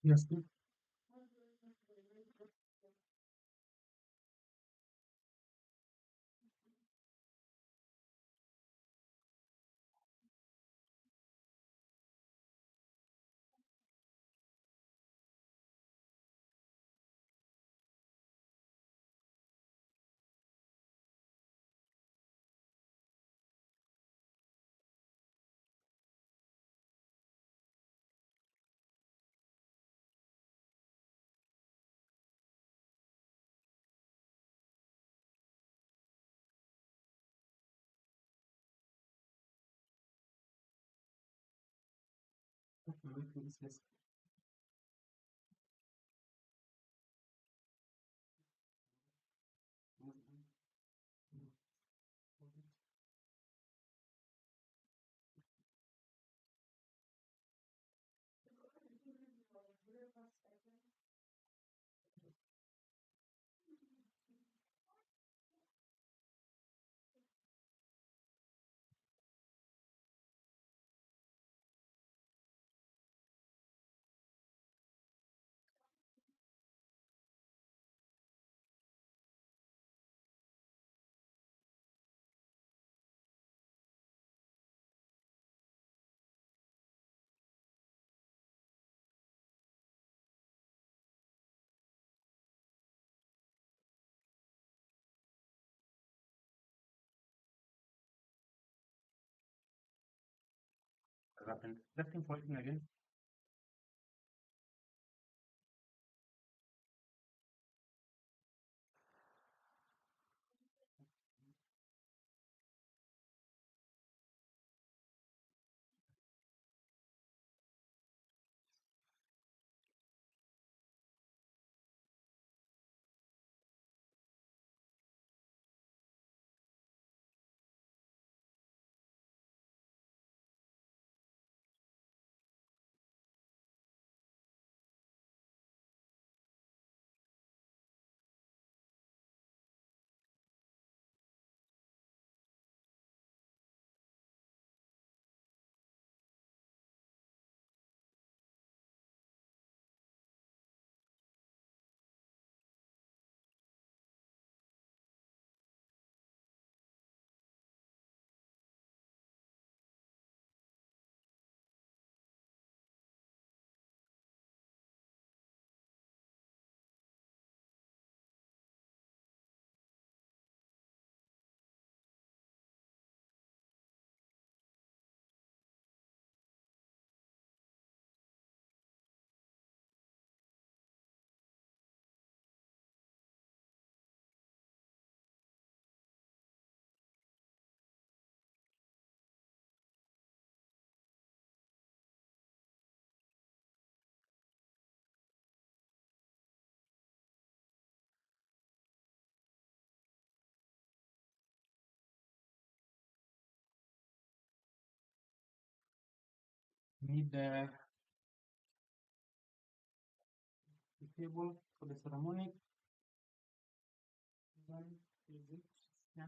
Yes. Yes. What happened? Left him fighting again. Need the table for the ceremony. One is it? Yeah.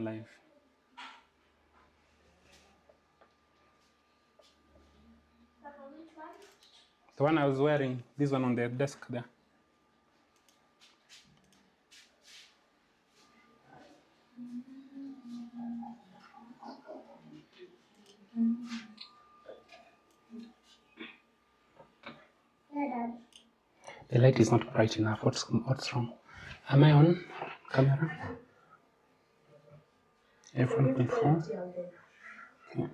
live. The one I was wearing, this one on the desk there. The light is not bright enough. What's wrong? Am I on camera? F1.4. Okay.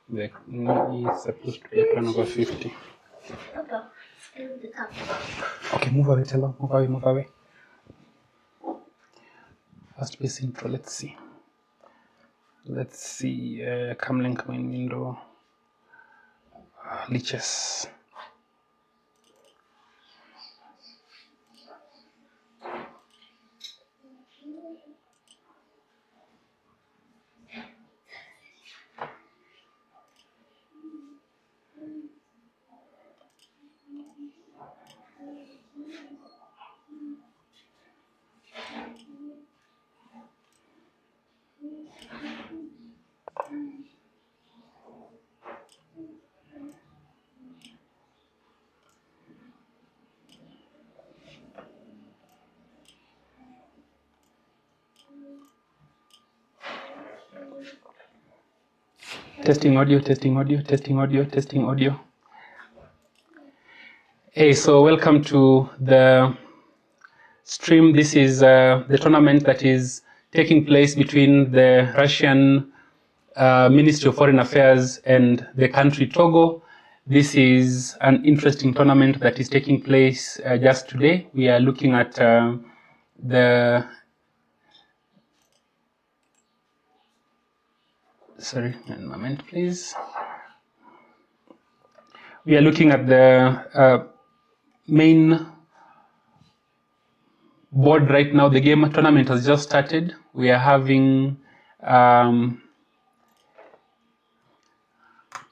The knee is supposed to be at 1/50. Okay, move away, Telo. Move away, move away. First base intro. Let's see. Come link main window. Liches. Testing audio, testing audio, testing audio, testing audio. Hey, so welcome to the stream. This is the tournament that is taking place between the Russian Ministry of Foreign Affairs and the country Togo. This is an interesting tournament that is taking place just today. We are looking at sorry, a moment, please. We are looking at the main board right now. The game tournament has just started. We are having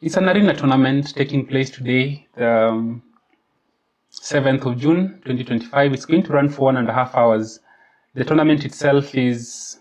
it's an arena tournament taking place today, the 7th of June, 2025. It's going to run for 1.5 hours. The tournament itself is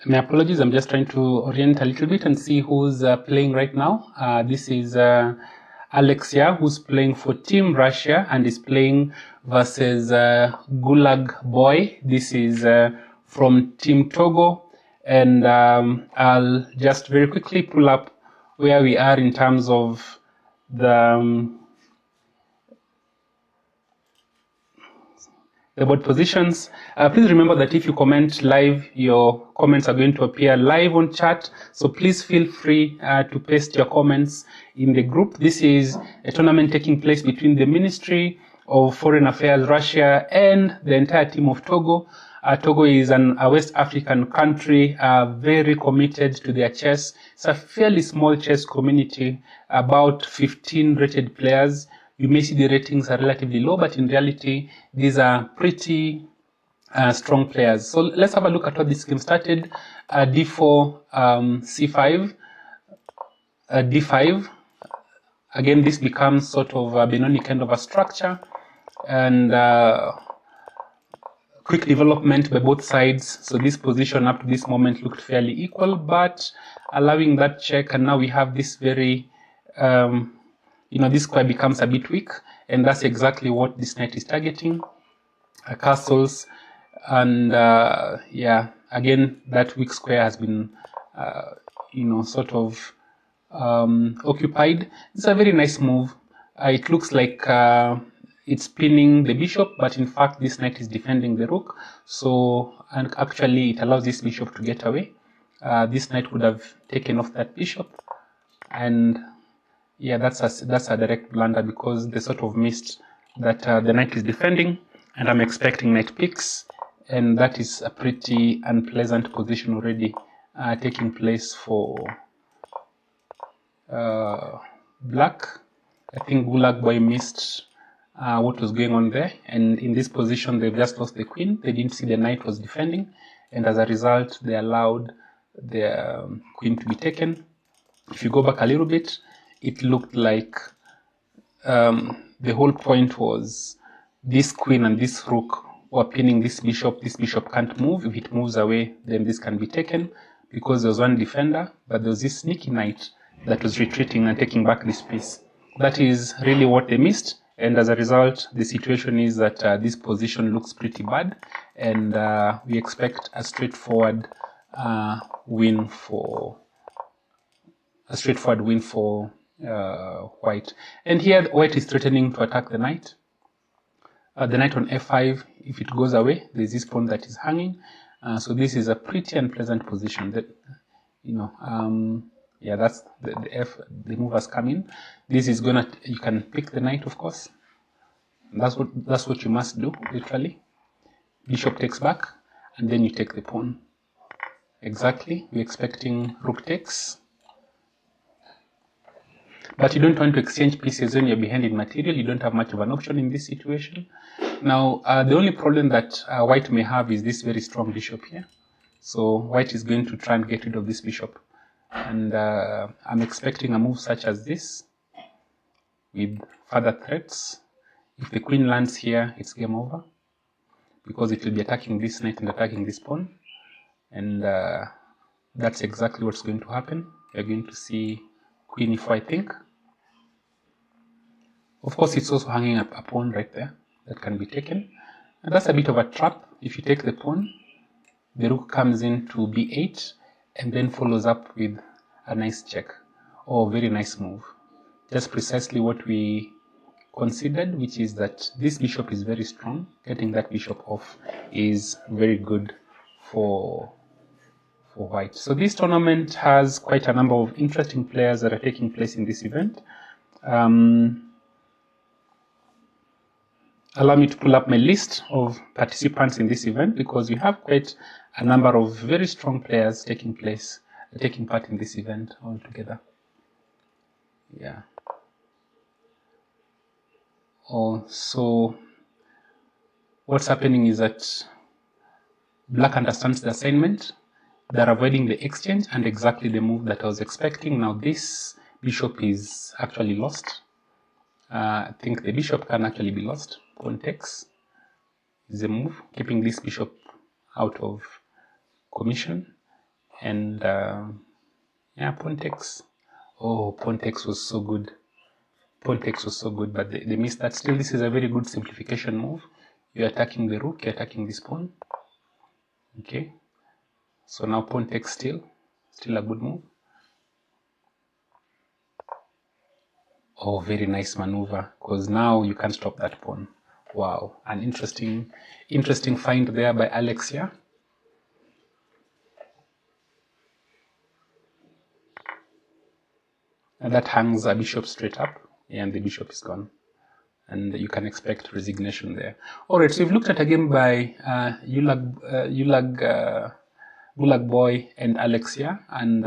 my apologies, I'm just trying to orient a little bit and see who's playing right now. This is Alexia, who's playing for Team Russia and is playing versus Gulag Boy. This is from Team Togo. And I'll just very quickly pull up where we are in terms of the board positions. Please remember that if you comment live, your comments are going to appear live on chat. So please feel free to paste your comments in the group. This is a tournament taking place between the Ministry of Foreign Affairs Russia and the entire team of Togo. Togo is a West African country, very committed to their chess. It's a fairly small chess community, about 15 rated players. You may see the ratings are relatively low, but in reality, these are pretty strong players. So let's have a look at how this game started. D4, C5, D5. Again, this becomes sort of a Benoni kind of a structure. And quick development by both sides. So this position up to this moment looked fairly equal, but allowing that check, and now we have this very, this square becomes a bit weak, and that's exactly what this knight is targeting. Castles, and yeah, again, that weak square has been, sort of occupied. It's a very nice move. It looks like it's pinning the bishop, but in fact this knight is defending the rook. So, and actually it allows this bishop to get away. This knight would have taken off that bishop, and yeah, that's a direct blunder because they sort of missed that the knight is defending, and I'm expecting knight picks, and that is a pretty unpleasant position already taking place for black. I think Gulag Boy missed what was going on there, and in this position they've just lost the queen. They didn't see the knight was defending, and as a result they allowed the queen to be taken. If you go back a little bit, it looked like the whole point was this queen and this rook were pinning this bishop. This bishop can't move. If it moves away, then this can be taken because there was one defender, but there was this sneaky knight that was retreating and taking back this piece. That is really what they missed, and as a result, the situation is that this position looks pretty bad, and we expect a straightforward win for white. And here, white is threatening to attack the knight. The knight on f5, if it goes away, there's this pawn that is hanging. So this is a pretty unpleasant position. That, yeah, that's the move has come in. This is you can pick the knight, of course. That's what you must do, literally. Bishop takes back, and then you take the pawn. Exactly, we're expecting rook takes. But you don't want to exchange pieces when you're behind in material. You don't have much of an option in this situation. Now, the only problem that white may have is this very strong bishop here. So white is going to try and get rid of this bishop. And I'm expecting a move such as this with further threats. If the queen lands here, it's game over, because it will be attacking this knight and attacking this pawn. And that's exactly what's going to happen. You're going to see queen e4, I think. Of course, it's also hanging up a pawn right there that can be taken. And that's a bit of a trap. If you take the pawn, the rook comes in to b8 and then follows up with a nice check. Oh, very nice move. Just precisely what we considered, which is that this bishop is very strong. Getting that bishop off is very good for white. So this tournament has quite a number of interesting players that are taking place in this event. Allow me to pull up my list of participants in this event, because we have quite a number of very strong players taking part in this event altogether. Yeah. So what's happening is that black understands the assignment. They're avoiding the exchange and exactly the move that I was expecting. Now this bishop is actually lost. I think the bishop can actually be lost. Pawn takes is a move, keeping this bishop out of commission. And yeah, pawn takes. Oh, pawn takes was so good. Pawn takes was so good, but they missed that. Still, this is a very good simplification move. You're attacking the rook, you're attacking this pawn. Okay. So now pawn takes still a good move. Oh, very nice maneuver, because now you can't stop that pawn. Wow, an interesting find there by Alexia. And that hangs a bishop straight up, and the bishop is gone. And you can expect resignation there. Alright, so we've looked at a game by Gulag Boy and Alexia, and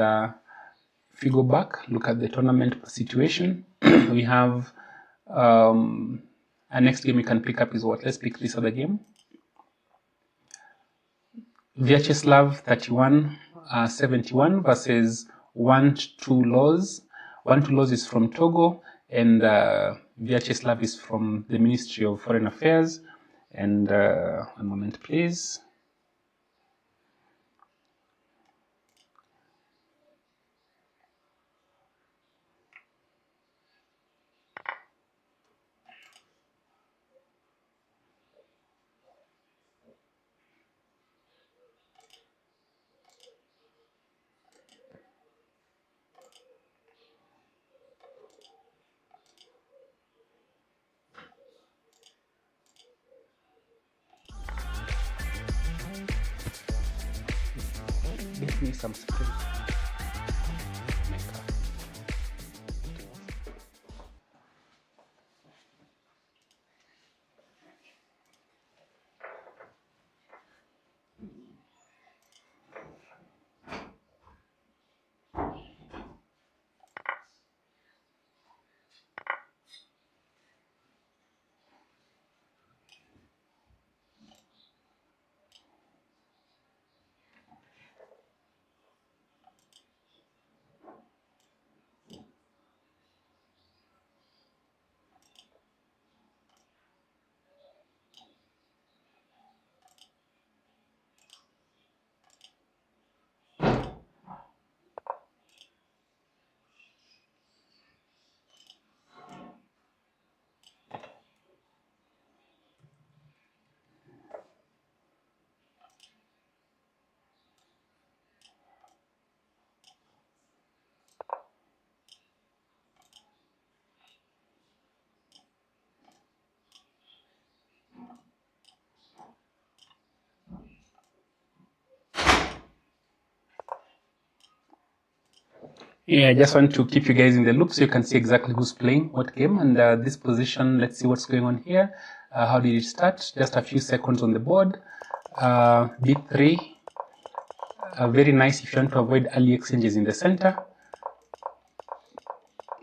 if you go back, look at the tournament situation, we have our next game we can pick up is what? Let's pick this other game. Vyacheslav 31-71 versus 1-2 Laws. 1-2 Laws is from Togo, and Vyacheslav is from the Ministry of Foreign Affairs. And one moment, please. Give me some spray. Yeah, I just want to keep you guys in the loop so you can see exactly who's playing what game. And this position, let's see what's going on here. How did it start? Just a few seconds on the board. B3, very nice if you want to avoid early exchanges in the center.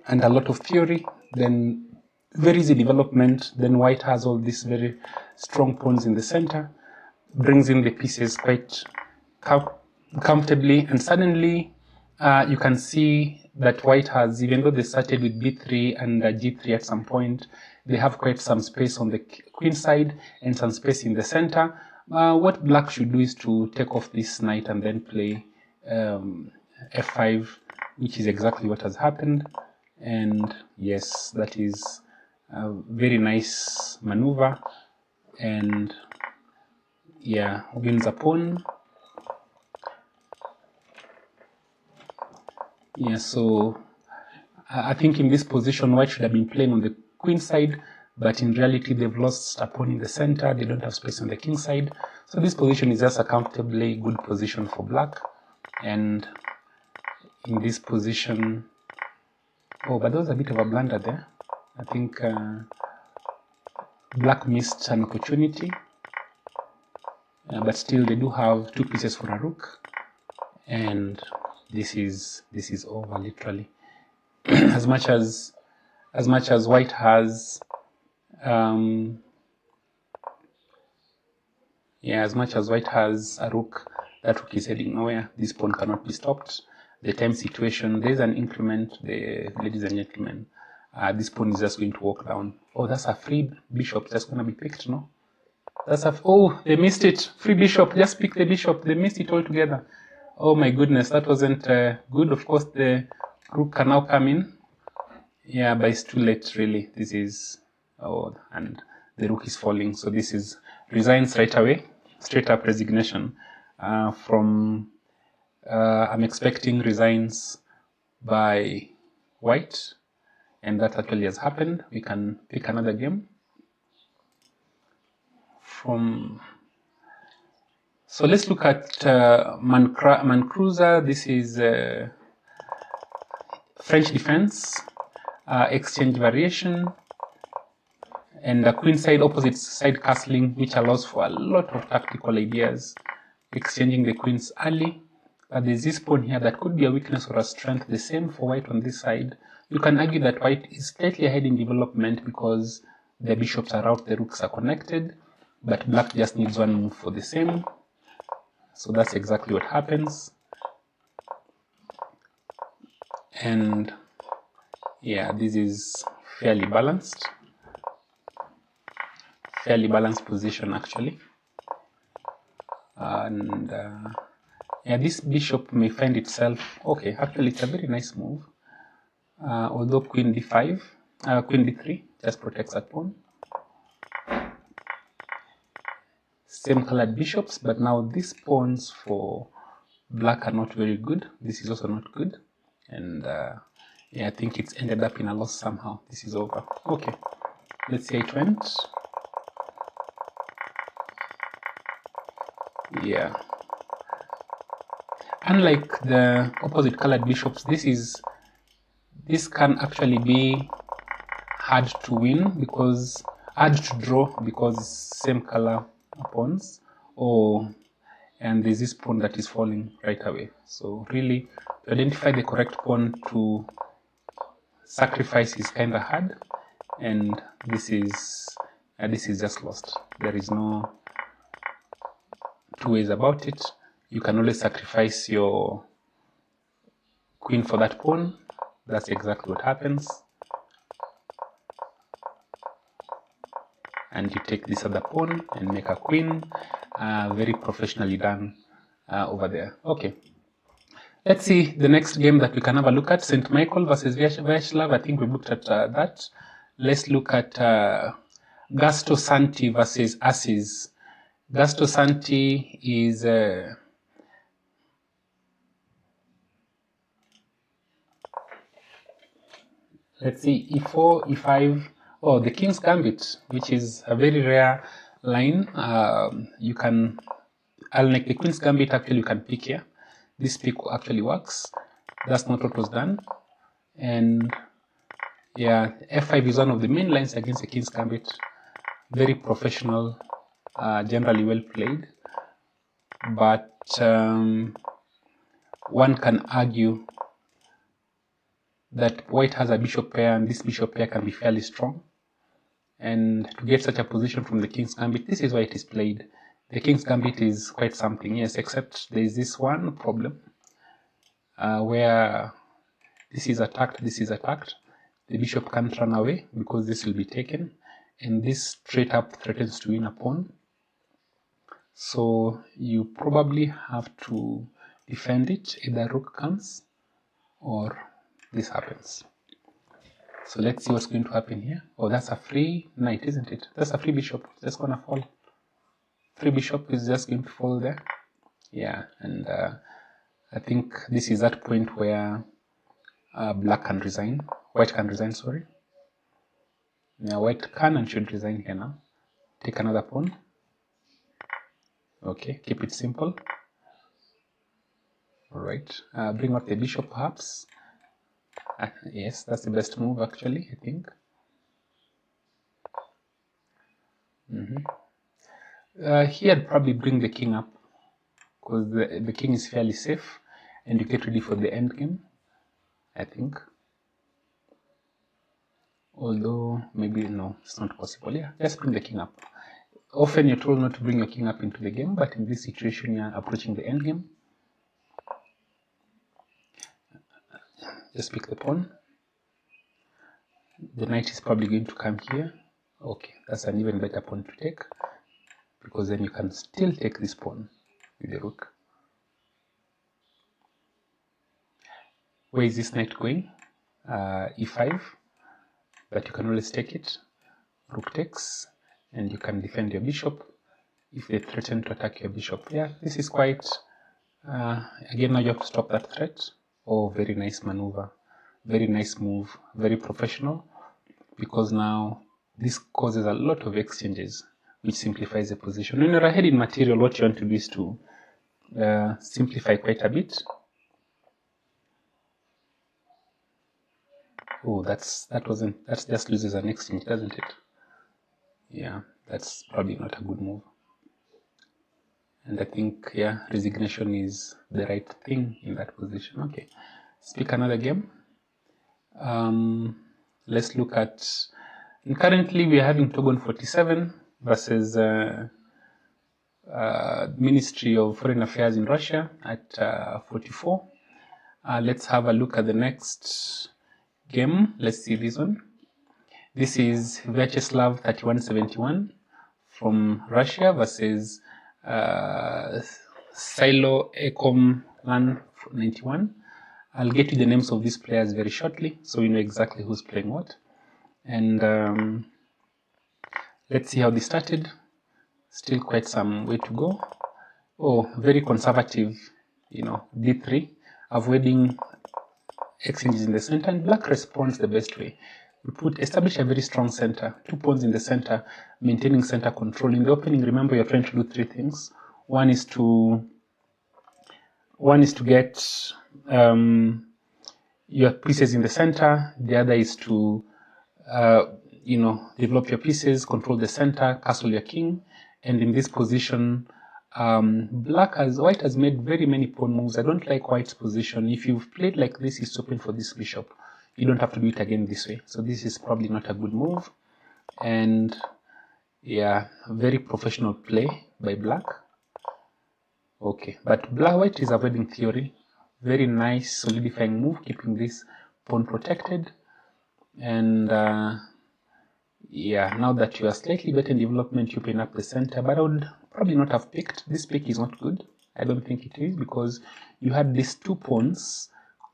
And a lot of theory. Then very easy development. Then white has all these very strong pawns in the center. Brings in the pieces quite comfortably. And suddenly, you can see that white has, even though they started with b3 and g3 at some point, they have quite some space on the queen side and some space in the center. What black should do is to take off this knight and then play f5, which is exactly what has happened. And yes, that is a very nice maneuver. And yeah, wins a pawn. Yeah, so I think in this position, white should have been playing on the queen side, but in reality, they've lost a pawn in the center. They don't have space on the king side. So this position is just a comfortably good position for black. And in this position, oh, but there was a bit of a blunder there. I think black missed an opportunity. But still, they do have two pieces for a rook. And this is over literally. as much as white has as much as white has a rook, that rook is heading nowhere. This pawn cannot be stopped. The time situation, there's an increment, ladies and gentlemen. This pawn is just going to walk down. Oh, that's a free bishop that's going to be picked, no? Oh, they missed it. Free bishop, just pick the bishop. They missed it altogether. Oh my goodness, that wasn't good. Of course, the rook can now come in. Yeah, but it's too late, really. This is, and the rook is falling. So this is resigns right away, straight up resignation. I'm expecting resigns by white, and that actually has happened. We can pick another game. So let's look at Mancruza. This is French defense, exchange variation, and the queen side opposite side castling, which allows for a lot of tactical ideas, exchanging the queens early. There's this pawn here that could be a weakness or a strength, the same for white on this side. You can argue that white is slightly ahead in development because the bishops are out, the rooks are connected, but black just needs one move for the same. So that's exactly what happens. And yeah, this is fairly balanced. fairly balanced position actually. And yeah, this bishop may find itself, okay, actually it's a very nice move. Although queen d5, queen d3 just protects that pawn. Same colored bishops, but now these pawns for black are not very good. This is also not good. And yeah, I think it's ended up in a loss somehow. This is over. Okay, let's see how it went. Yeah. Unlike the opposite colored bishops, this can actually be hard to win because hard to draw because same color pawns, and there's this pawn that is falling right away. So really, to identify the correct pawn to sacrifice is kind of hard, and this is just lost. There is no two ways about it. You can always sacrifice your queen for that pawn. That's exactly what happens. And you take this other pawn and make a queen. Very professionally done over there. Okay. Let's see the next game that we can have a look at. St. Michael versus Vyacheslav. I think we looked at that. Let's look at Gasto Santi versus Assis. Gasto Santi is let's see, e4, e5. Oh, the King's Gambit, which is a very rare line. You can, unlike the Queen's Gambit, actually you can pick here. This pick actually works. That's not what was done. And yeah, f5 is one of the main lines against the King's Gambit. Very professional, generally well played. But one can argue that white has a bishop pair, and this bishop pair can be fairly strong. And to get such a position from the King's Gambit, this is why it is played. The King's Gambit is quite something, yes, except there is this one problem where this is attacked, the bishop can't run away because this will be taken, and this straight up threatens to win a pawn. So you probably have to defend it, either rook comes or this happens. So let's see what's going to happen here. Oh, that's a free knight, isn't it? That's a free bishop. That's gonna fall. Free bishop is just going to fall there. Yeah, and I think this is that point where black can resign. White can resign, sorry. Yeah, white can and should resign here now. Take another pawn. Okay, keep it simple. Alright, bring out the bishop perhaps. Yes, that's the best move actually, I think. Here I'd probably bring the king up because the king is fairly safe and you get ready for the end game, I think. Although maybe no, it's not possible. Yeah, just bring the king up. Often you're told not to bring your king up into the game, but in this situation you're approaching the end game. Just pick the pawn. The knight is probably going to come here. Okay, that's an even better pawn to take because then you can still take this pawn with the rook. Where is this knight going? E5, but you can always take it. Rook takes, and you can defend your bishop if they threaten to attack your bishop. Yeah, this is quite, again, now you have to stop that threat. Oh, very nice maneuver, very nice move, very professional, because now this causes a lot of exchanges, which simplifies the position. When you're ahead in material, what you want to do is to simplify quite a bit. Oh, that just loses an exchange, doesn't it? Yeah, that's probably not a good move. And I think, yeah, resignation is the right thing in that position. Okay, let's pick another game. Let's look at, and currently we are having Togo 47 versus Ministry of Foreign Affairs in Russia at 44. Let's have a look at the next game. Let's see this one. This is Vyacheslav 3171 from Russia versus Silo Ecom Lan 91. I'll get you the names of these players very shortly, so you know exactly who's playing what. And let's see how they started. Still quite some way to go. Oh, very conservative, d3, avoiding exchanges in the center, and black responds the best way. We establish a very strong center, 2 pawns in the center, maintaining center control. In the opening, remember you're trying to do 3 things. One is to get your pieces in the center. The other is to develop your pieces, control the center, castle your king. And in this position, white has made very many pawn moves. I don't like white's position. If you've played like this, it's open for this bishop. You don't have to do it again this way. So this is probably not a good move. And yeah, very professional play by black. Okay, but white is avoiding theory. Very nice solidifying move, keeping this pawn protected. And yeah, now that you are slightly better in development, you open up the center. But I would probably not have picked. This pick is not good. I don't think it is, because you had these 2 pawns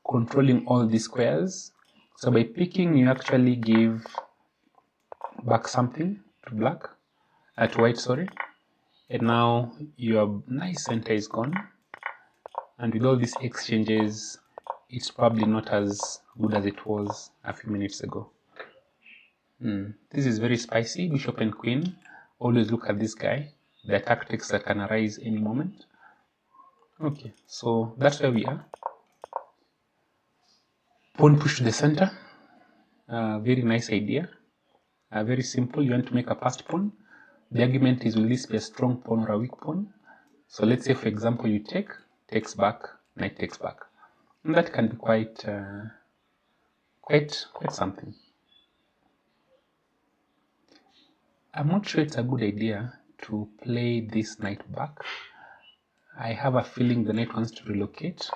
controlling all these squares. So by picking, you actually give back something to white, sorry. And now your nice center is gone. And with all these exchanges, it's probably not as good as it was a few minutes ago. This is very spicy. Bishop and queen. Always look at this guy. The tactics that can arise any moment. Okay, so that's where we are. Pawn push to the center. Very nice idea. Very simple. You want to make a passed pawn. The argument is, will this be a strong pawn or a weak pawn? So let's say, for example, you takes back, knight takes back. And that can be quite something. I'm not sure it's a good idea to play this knight back. I have a feeling the knight wants to relocate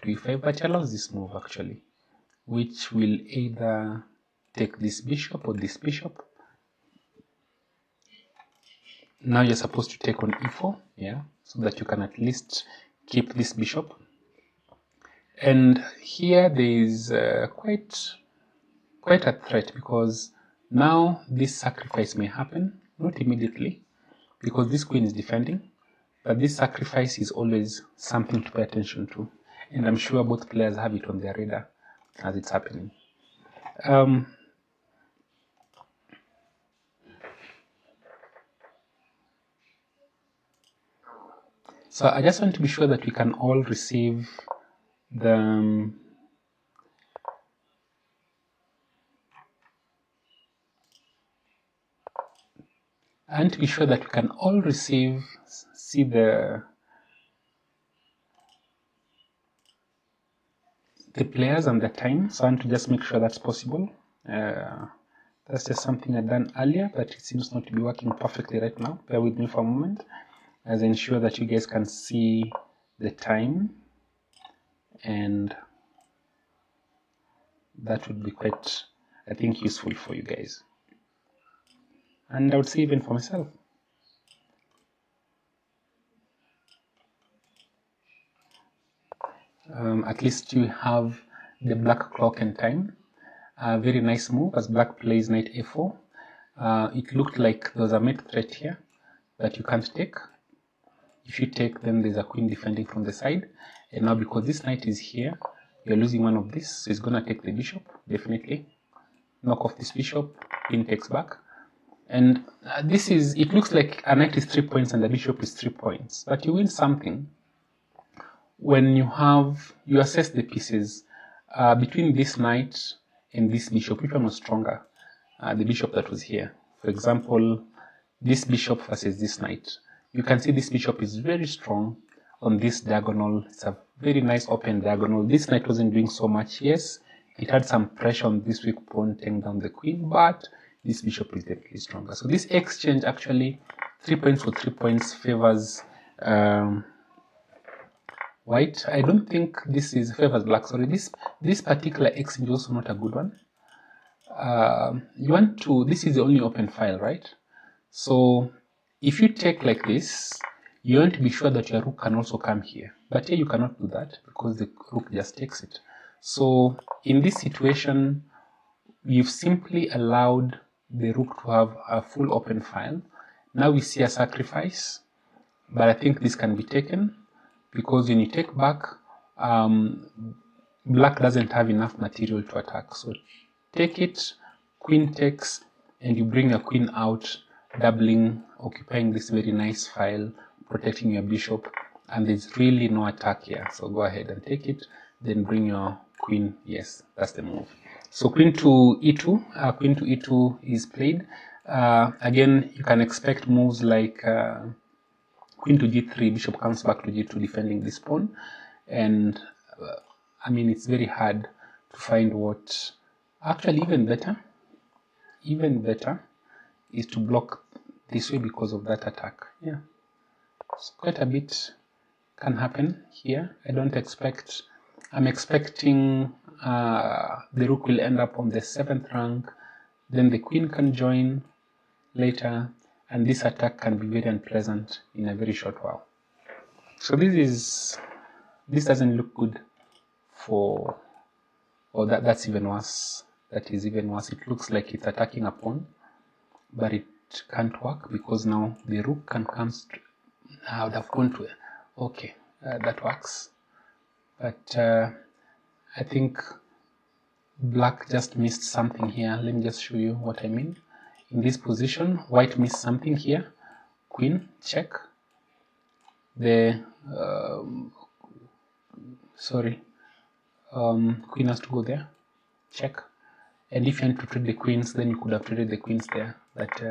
to e5, but it allows this move actually, which will either take this bishop or this bishop. Now you're supposed to take on e4, yeah, so that you can at least keep this bishop. And here there is quite a threat, because now this sacrifice may happen, not immediately, because this queen is defending, but this sacrifice is always something to pay attention to. And I'm sure both players have it on their radar as it's happening. So I just want to be sure that we can all receive the see the players and the time. So I want to just make sure that's possible. That's just something I've done earlier, but it seems not to be working perfectly right now. Bear with me for a moment as I ensure that you guys can see the time, and that would be quite, I think, useful for you guys, and I would say even for myself. At least you have the black clock and time. Very nice move as black plays knight a4. It looked like there was a mate threat here that you can't take. If you take, then there's a queen defending from the side. And now because this knight is here, you're losing one of this, so it's going to take the bishop, definitely. Knock off this bishop, queen takes back. And it looks like a knight is 3 points and the bishop is 3 points. But you win something when you assess the pieces between this knight and this bishop. Which one was stronger? The bishop that was here. For example, this bishop versus this knight. You can see this bishop is very strong on this diagonal. It's a very nice open diagonal. This knight wasn't doing so much. Yes, it had some pressure on this weak pawn, taking down the queen, but this bishop is definitely stronger. So this exchange actually, 3 points for 3 points, favors white. I don't think this favors black. Sorry, this particular exchange is also not a good one. This is the only open file, right? So if you take like this, you want to be sure that your rook can also come here. But here you cannot do that because the rook just takes it. So in this situation, you've simply allowed the rook to have a full open file. Now we see a sacrifice, but I think this can be taken because when you take back, black doesn't have enough material to attack. So take it, queen takes, and you bring your queen out, doubling, occupying this very nice file, protecting your bishop, and there's really no attack here. So go ahead and take it, then bring your queen. Yes, that's the move. So queen to e2, queen to e2 is played. Again, you can expect moves like queen to g3, bishop comes back to g2, defending this pawn. And I mean, it's very hard to find what, actually even better is to block this way because of that attack. Yeah, so quite a bit can happen here. I'm expecting the rook will end up on the 7th rank, then the queen can join later, and this attack can be very unpleasant in a very short while. So this doesn't look good for, or that's even worse. That is even worse. It looks like it's attacking a pawn, but it can't work because now the rook can come straight. I would have gone to it. Okay, that works. But I think black just missed something here. Let me just show you what I mean. In this position, white missed something here. Queen, check. The, queen has to go there. Check. And if you want to trade the queens, then you could have traded the queens there. But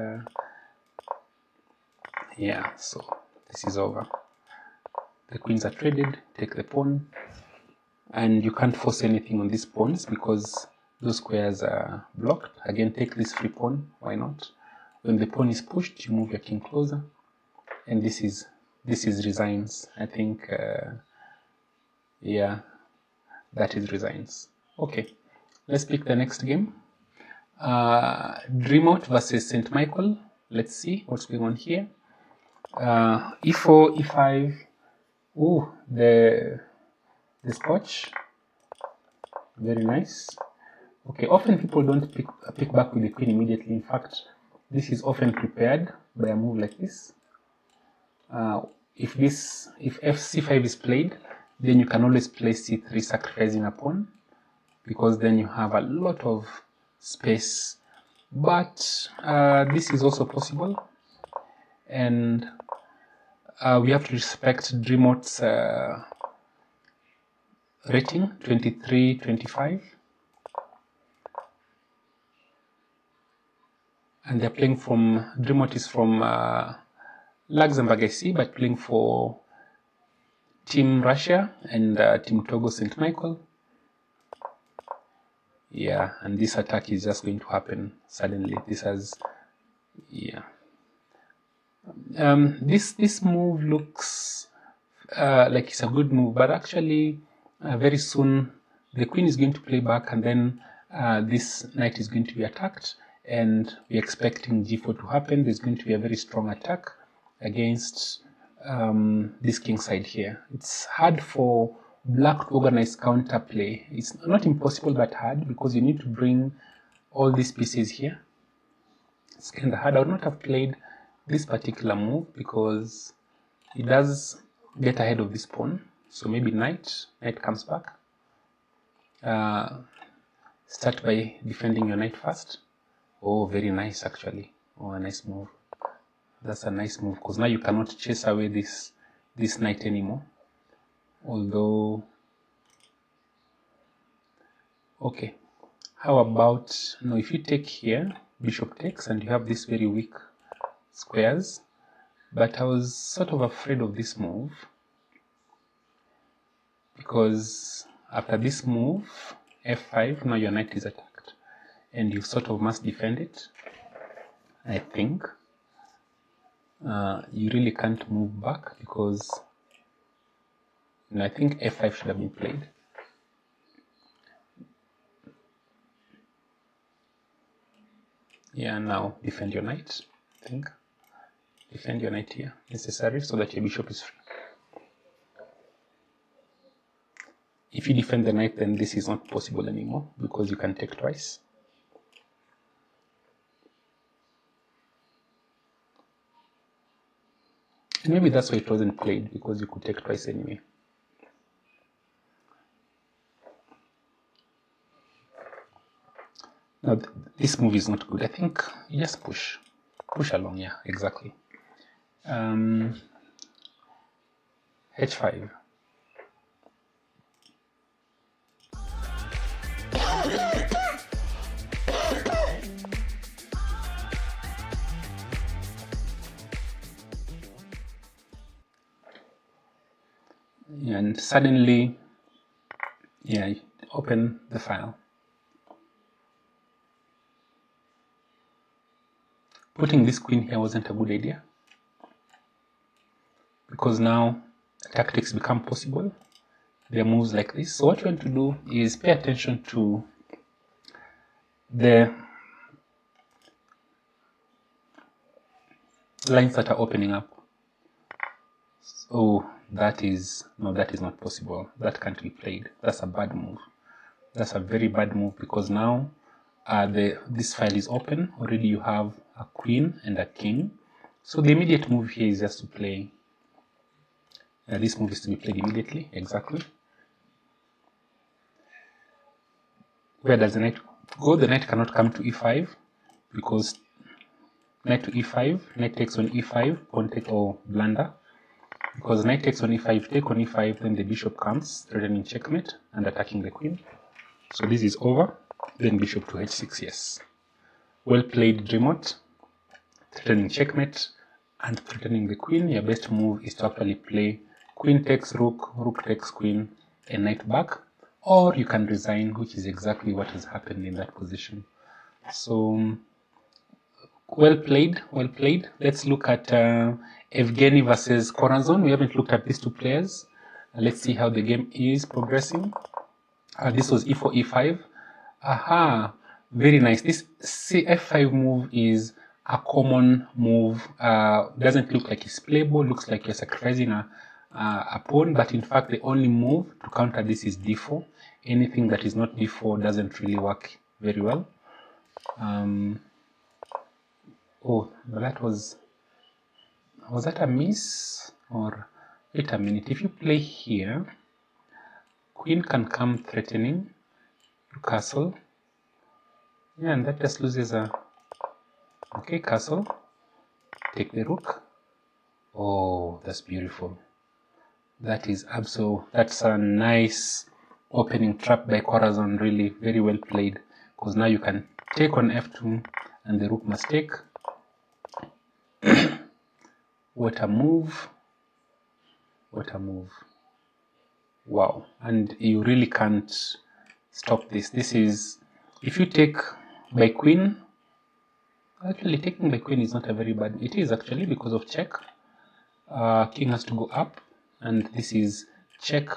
yeah, so this is over. The queens are traded, take the pawn. And you can't force anything on these pawns because those squares are blocked. Again, take this free pawn, why not? When the pawn is pushed, you move your king closer. And this is resigns. I think, yeah, that is resigns. Okay, let's pick the next game. Dreamout versus St. Michael. Let's see what's going on here. E4, E5. Oh, the scotch. Very nice. Okay, often people don't pick back with the queen immediately. In fact, this is often prepared by a move like this. If c5 is played, then you can always play c3, sacrificing a pawn, because then you have a lot of space. But this is also possible, and we have to respect Dreamout's rating, 23-25. And they're playing from, Dreamout is from Luxembourg, I see, but playing for Team Russia and Team Togo, St. Michael. Yeah, and this attack is just going to happen suddenly. This has, yeah. This move looks like it's a good move, but actually very soon the queen is going to play back, and then this knight is going to be attacked, and we're expecting g4 to happen. There's going to be a very strong attack against this king side here. It's hard for black to organize counterplay. It's not impossible, but hard, because you need to bring all these pieces here. It's kind of hard. I would not have played this particular move because it does get ahead of this pawn. So maybe knight comes back. Start by defending your knight first. Oh, very nice actually. Oh, a nice move. That's a nice move, because now you cannot chase away this knight anymore. Although, okay, how about, no, if you take here, bishop takes, and you have these very weak squares. But I was sort of afraid of this move, because after this move, f5, now your knight is attacked, and you sort of must defend it, I think. You really can't move back, because I think f5 should have been played. Yeah, now defend your knight, I think. defend your knight here, necessary, so that your bishop is free. If you defend the knight, then this is not possible anymore, because you can take twice. And maybe that's why it wasn't played, because you could take twice anyway. Now, this move is not good. I think you just push along. Yeah, exactly. H5. And suddenly, yeah, open the file. Putting this queen here wasn't a good idea, because now tactics become possible. There are moves like this. So what you want to do is pay attention to the lines that are opening up. So that is not possible. That can't be played. That's a bad move. That's a very bad move, because now this file is open. Already you have a queen and a king. So the immediate move here is just to play. This move is to be played immediately, exactly. Where does the knight go? The knight cannot come to e5, because knight to e5, knight takes on e5, pawn take or blunder. Because knight takes on e5, take on e5, then the bishop comes, threatening checkmate and attacking the queen. So this is over. Then bishop to h6, yes. Well played, Dreamot. Threatening checkmate and threatening the queen. Your best move is to actually play queen takes rook, rook takes queen, and knight back. Or you can resign, which is exactly what has happened in that position. So, well played, well played. Let's look at Evgeny versus Corazon. We haven't looked at these two players. Let's see how the game is progressing. This was e4, e5. Aha, very nice. This f5 move is a common move. Doesn't look like it's playable. Looks like you're sacrificing a pawn, but in fact the only move to counter this is d4. Anything that is not d4 doesn't really work very well. Oh, that was that a miss? Or wait a minute, if you play here, queen can come threatening to castle. Yeah, and that just loses a... Okay, castle. Take the rook. Oh, that's beautiful. That is that's a nice opening trap by Corazon, really, very well played. Because now you can take on f2 and the rook must take. What a move. What a move. Wow. And you really can't stop this. This is, if you take by queen, actually taking by queen is not a very bad, it is actually, because of check. King has to go up, and this is check.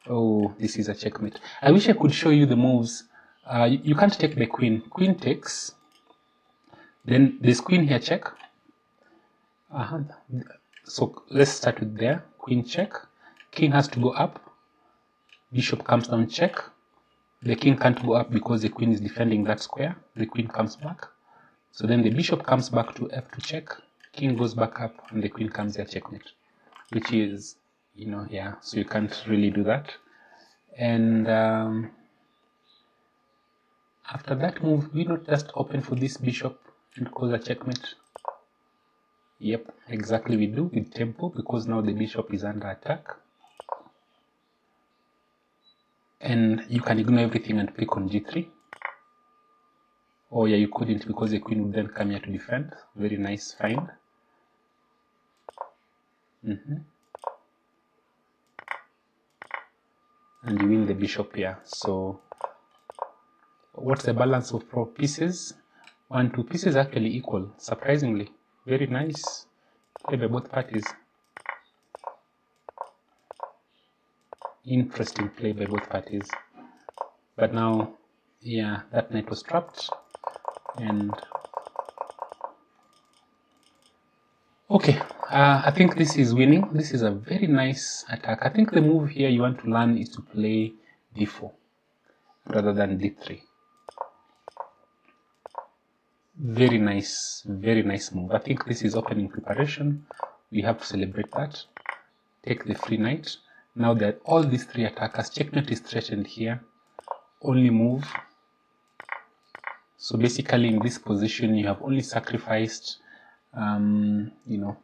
Oh, this is a checkmate. I wish I could show you the moves. You can't take by queen. Queen takes. Then there's queen here, check. So let's start with there. Queen check. King has to go up. Bishop comes down, check. The king can't go up because the queen is defending that square. The queen comes back. So then the bishop comes back to f2 check. King goes back up, and the queen comes here, checkmate. Which is, yeah, so you can't really do that. And after that move, we not just open for this bishop and cause a checkmate. Yep, exactly we do with tempo, because now the bishop is under attack. And you can ignore everything and pick on g3. Oh yeah, you couldn't, because the queen would then come here to defend. Very nice find. And you win the bishop here. So what's the balance of pieces? 1, 2 pieces actually equal, surprisingly. Very nice play by both parties. Interesting play by both parties. But now, yeah, that knight was trapped. And Okay, I think this is winning. This is a very nice attack. I think the move here you want to learn is to play d4 rather than d3. Very nice move. I think this is opening preparation. We have to celebrate that. Take the free knight. Now that all these three attackers, checkmate is threatened here. Only move. So basically in this position you have only sacrificed, you know,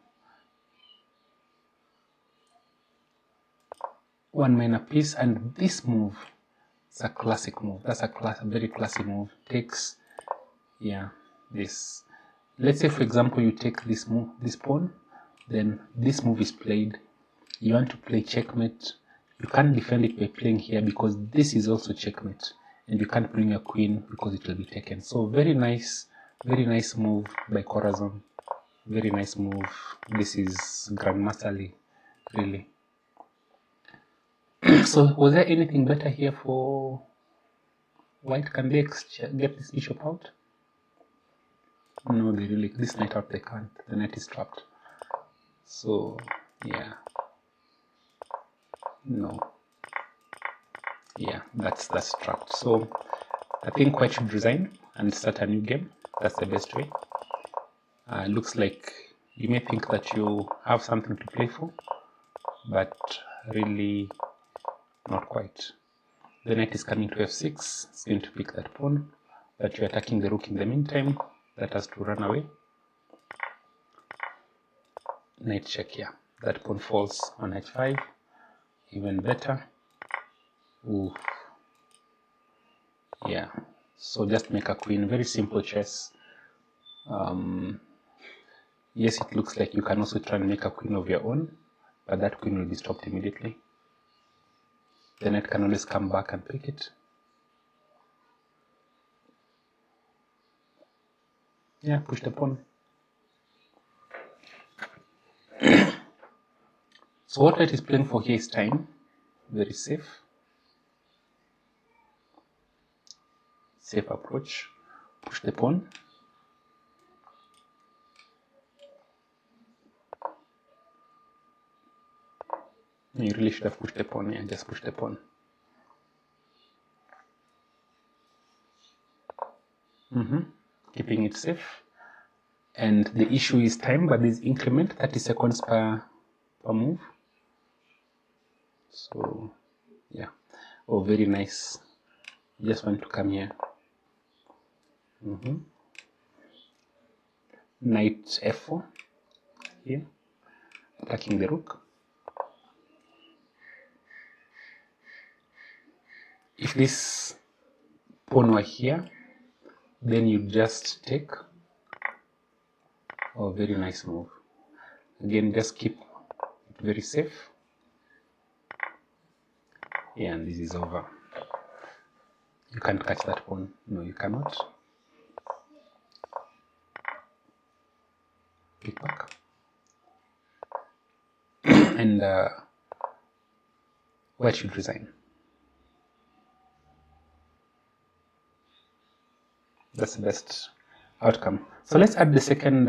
one minor piece, and this move is a classic move. That's a very classic move. Takes, yeah, this. Let's say for example you take this move, this pawn, then this move is played. You want to play checkmate. You can't defend it by playing here because this is also checkmate, and you can't bring a queen because it will be taken. So very nice move by Corazon. Very nice move. This is grandmasterly, really. So was there anything better here for white? Can they get this bishop out? No, they really, this knight out they can't. The knight is trapped. So yeah, no, yeah, that's trapped. So I think white should resign and start a new game. That's the best way. Looks like you may think that you have something to play for, but really not quite. The knight is coming to f6. It's going to pick that pawn, but you're attacking the rook in the meantime. That has to run away. Knight check here. That pawn falls on h5. Even better. Ooh. Yeah. So just make a queen. Very simple chess. Yes, it looks like you can also try and make a queen of your own, but that queen will be stopped immediately. The knight can always come back and pick it. Yeah, push the pawn. So what white is playing for here is time. Very safe. Safe approach. Push the pawn. You really should have pushed the pawn. Yeah, just push the pawn. Keeping it safe. And the issue is time, but this increment 30 seconds per move. So yeah. Oh, very nice. You just want to come here. Knight f4 here, attacking the rook. If this pawn were here, then you just take. Oh, very nice move. Again, just keep it very safe. Yeah, and this is over. You can't catch that pawn. No, you cannot. Pick back. And white should resign. That's the best outcome. So let's add the second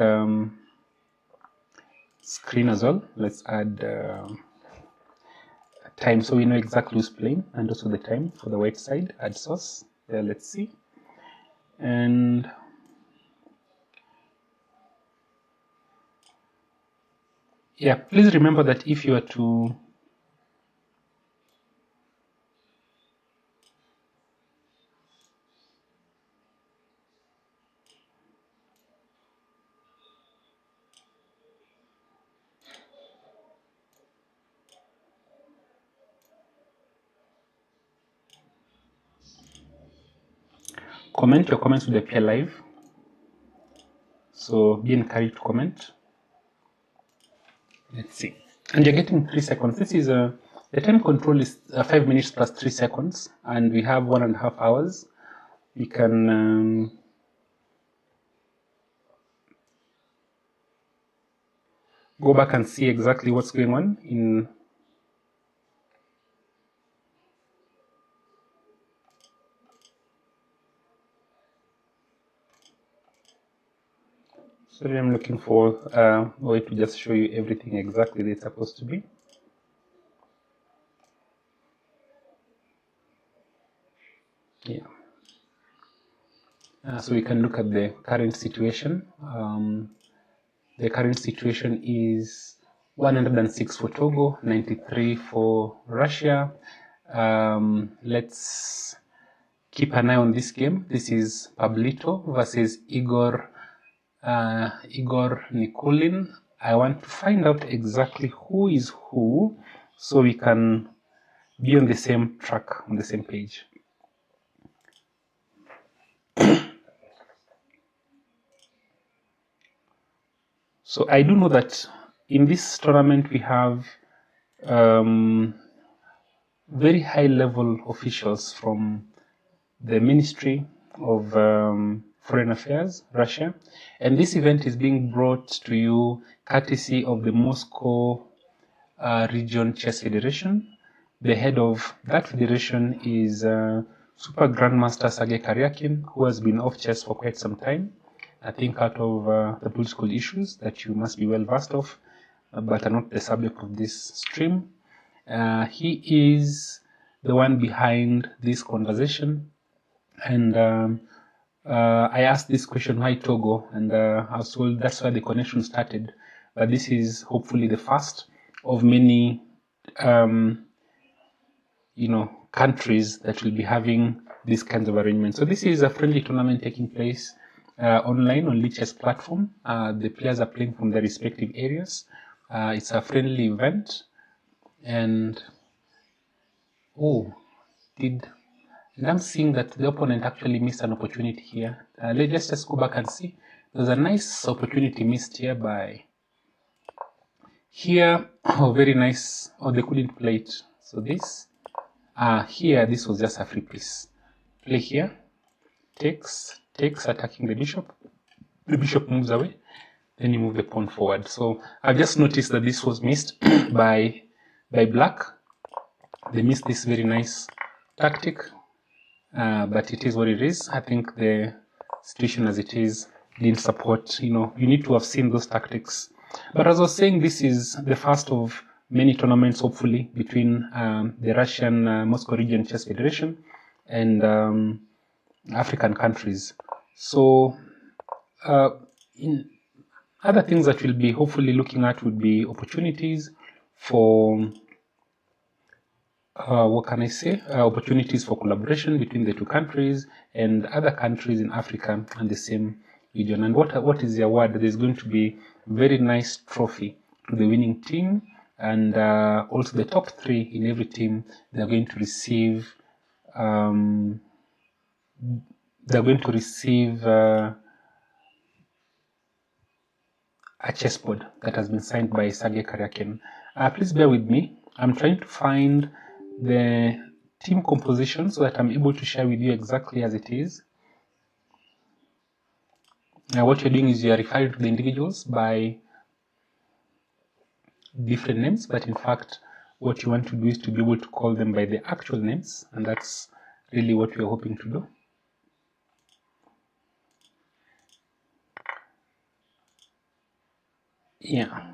screen as well. Let's add time, so we know exactly who's playing, and also the time for the white side. Add source there. Let's see. And yeah, please remember that if you are to comment, your comments will appear live, so be encouraged to comment. Let's see. And you're getting 3 seconds. This is the time control is 5 minutes plus 3 seconds, and we have 1.5 hours. We can go back and see exactly what's going on in Sorry, I'm looking for a way to just show you everything exactly that it's supposed to be. Yeah. So we can look at the current situation. The current situation is 106 for Togo, 93 for Russia. Let's keep an eye on this game. This is Pablito versus Igor Nikulin. I want to find out exactly who is who so we can be on the same track, on the same page. So I do know that in this tournament we have very high-level officials from the Ministry of Foreign Affairs, Russia, and this event is being brought to you courtesy of the Moscow Region Chess Federation. The head of that federation is Super Grandmaster Sergey Karjakin, who has been off chess for quite some time. I think out of the political issues that you must be well versed of, but are not the subject of this stream. He is the one behind this conversation, and I asked this question, why Togo? And I was told that's why the connection started. But this is hopefully the first of many, countries that will be having these kinds of arrangements. So this is a friendly tournament taking place online on Liches platform. The players are playing from their respective areas. It's a friendly event, and I'm seeing that the opponent actually missed an opportunity here. Let's just go back and see. There's a nice opportunity missed here by here. Oh, very nice. Oh, they couldn't play it. So this here, this was just a free piece. Play here, takes, attacking the bishop. The bishop moves away, then you move the pawn forward. So I've just noticed that this was missed by black. They missed this very nice tactic, but it is what it is. I think the situation as it is didn't support, you need to have seen those tactics. But as I was saying, this is the first of many tournaments, hopefully, between the Russian Moscow Region Chess Federation and African countries. So in other things that we'll be hopefully looking at would be opportunities for opportunities for collaboration between the two countries and other countries in Africa and the same region. And what is the award? There's going to be a very nice trophy to the winning team, and also the top 3 in every team. They're going to receive a chessboard that has been signed by Sergey Karjakin. Please bear with me. I'm trying to find the team composition so that I'm able to share with you exactly as it is. Now what you're doing is you're referring to the individuals by different names, but in fact what you want to do is to be able to call them by the actual names, and that's really what we're hoping to do. Yeah.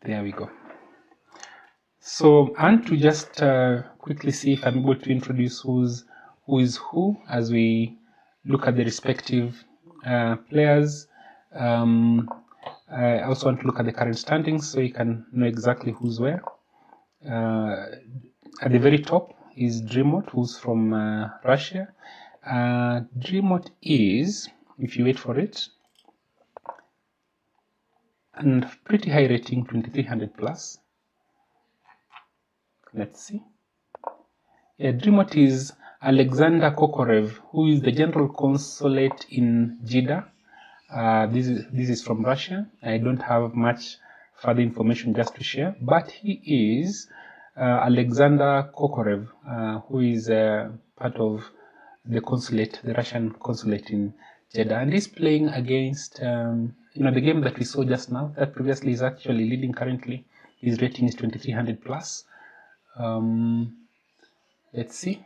There we go. So, and to just quickly see if I'm able to introduce who is who as we look at the respective players. I also want to look at the current standings so you can know exactly who's where. At the very top is Dreamot, who's from Russia. Dreamot is, if you wait for it, and pretty high rating, 2300 plus. Let's see. Yeah, Dreamot is Alexander Kokorev, who is the General Consulate in Jeddah. This is from Russia. I don't have much further information just to share, but he is Alexander Kokorev, who is part of the consulate, the Russian consulate in Jeddah, and he's playing against the game that we saw just now. That previously is actually leading currently. His rating is 2300 plus. Let's see.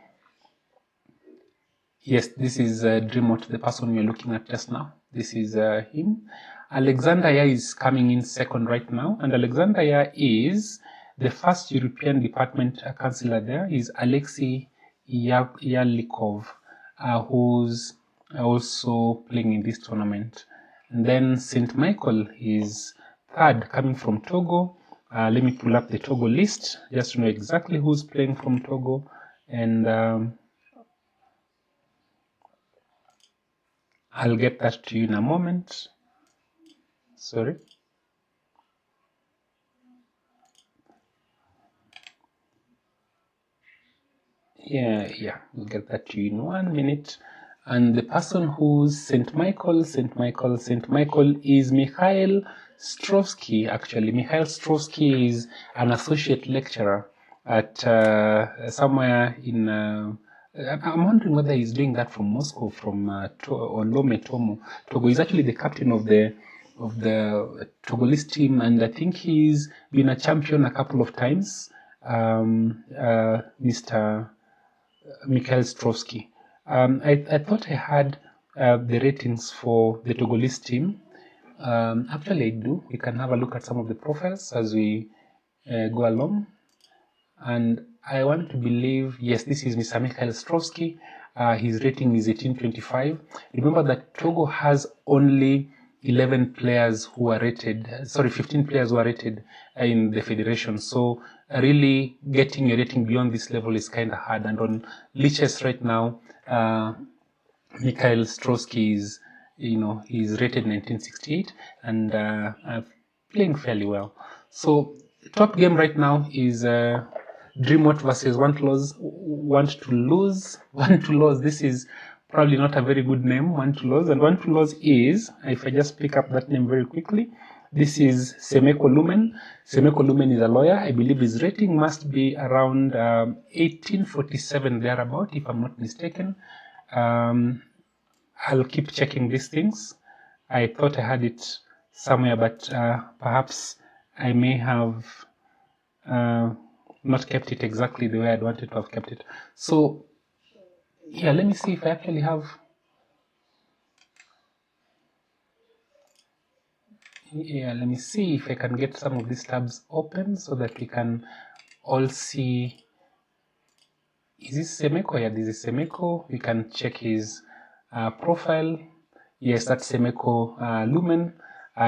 Yes, this is Dreamot, the person we're looking at just now. This is him. Alexander Ya is coming in second right now, and Alexander Ya is the first European department councillor there. Is Alexei Yalikov, who's also playing in this tournament. And then St. Michael is third, coming from Togo. Let me pull up the Togo list just to know exactly who's playing from Togo. And I'll get that to you in a moment. Sorry. Yeah, we'll get that to you in 1 minute. And the person who's St. Michael is Mikhail Strovsky, actually. Mikhail Strovsky is an associate lecturer at somewhere in... I'm wondering whether he's doing that from Moscow, from Lome, Togo. He's actually the captain of the Togolese team, and I think he's been a champion a couple of times, Mr. Mikhail Strovsky. I thought I had the ratings for the Togolese team. Actually, I do. We can have a look at some of the profiles as we go along. And I want to believe, yes, this is Mr. Mikhail Strovsky. His rating is 1825. Remember that Togo has only 11 players who are rated, 15 players who are rated in the federation. So really getting a rating beyond this level is kind of hard. And on Liches right now, Mikhail Strovsky is, he's rated 1968 and playing fairly well. So top game right now is Dreamot versus Want to Lose. This is probably not a very good name, Want to Lose. And Want to Lose is, if I just pick up that name very quickly, this is Semeko Lumen. Semeko Lumen is a lawyer. I believe his rating must be around 1847 thereabout, if I'm not mistaken. I'll keep checking these things. I thought I had it somewhere, but perhaps I may have not kept it exactly the way I'd wanted to have kept it. So, yeah, let me see if I actually have... Yeah, let me see if I can get some of these tabs open so that we can all see... Is this Semeko? Yeah, this is Semeko. We can check his profile. Yes, that's Semeko Lumen.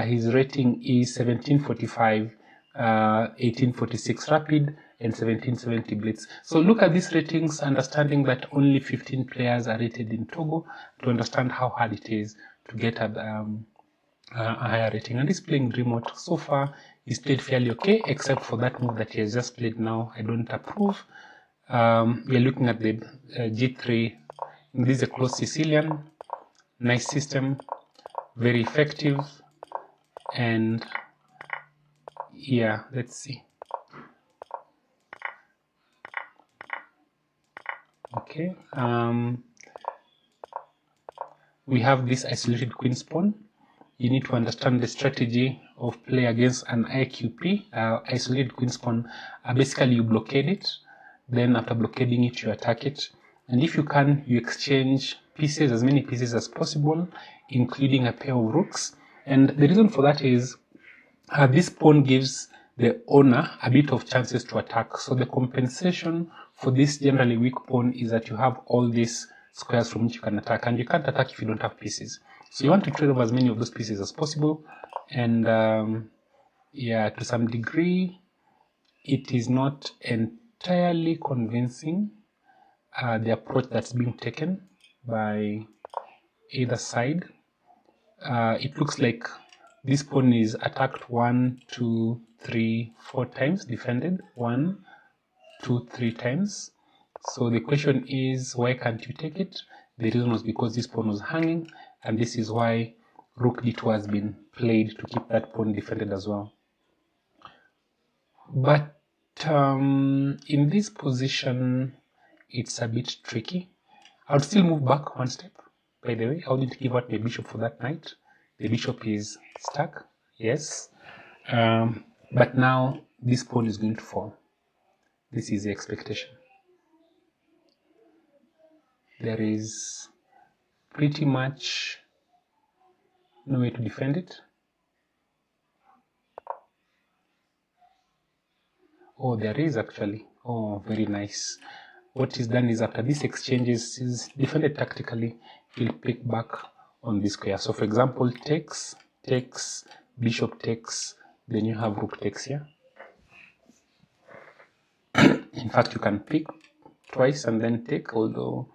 His rating is 1745, 1846 rapid, and 1770 blitz. So look at these ratings, understanding that only 15 players are rated in Togo, to understand how hard it is to get a higher rating. And he's playing Dreamot. So far, he's played fairly okay, except for that move that he has just played now. I don't approve. We are looking at the G3. This is a close Sicilian. Nice system, very effective. And yeah, let's see. Okay, we have this isolated queen's pawn. You need to understand the strategy of play against an IQP, isolated queen's pawn. Basically, you blockade it. Then after blockading it, you attack it. And if you can, you exchange pieces, as many pieces as possible, including a pair of rooks. And the reason for that is this pawn gives the owner a bit of chances to attack. So the compensation for this generally weak pawn is that you have all these squares from which you can attack. And you can't attack if you don't have pieces. So you want to trade off as many of those pieces as possible. And yeah, to some degree, it is not entirely convincing, the approach that's being taken by either side. It looks like this pawn is attacked 1, 2, 3, 4 times, defended 1, 2, 3 times. So the question is, why can't you take it? The reason was because this pawn was hanging, and this is why rook d2 has been played to keep that pawn defended as well. But in this position, it's a bit tricky. I would still move back one step, by the way. How did it give out my bishop for that knight? The bishop is stuck, yes. But now this pawn is going to fall. This is the expectation. There is pretty much no way to defend it. Oh, there is actually. Oh, very nice. What is done is after this exchange is defended tactically, he'll pick back on this square. So for example, takes, bishop takes, then you have rook takes here. In fact, you can pick twice and then take, although,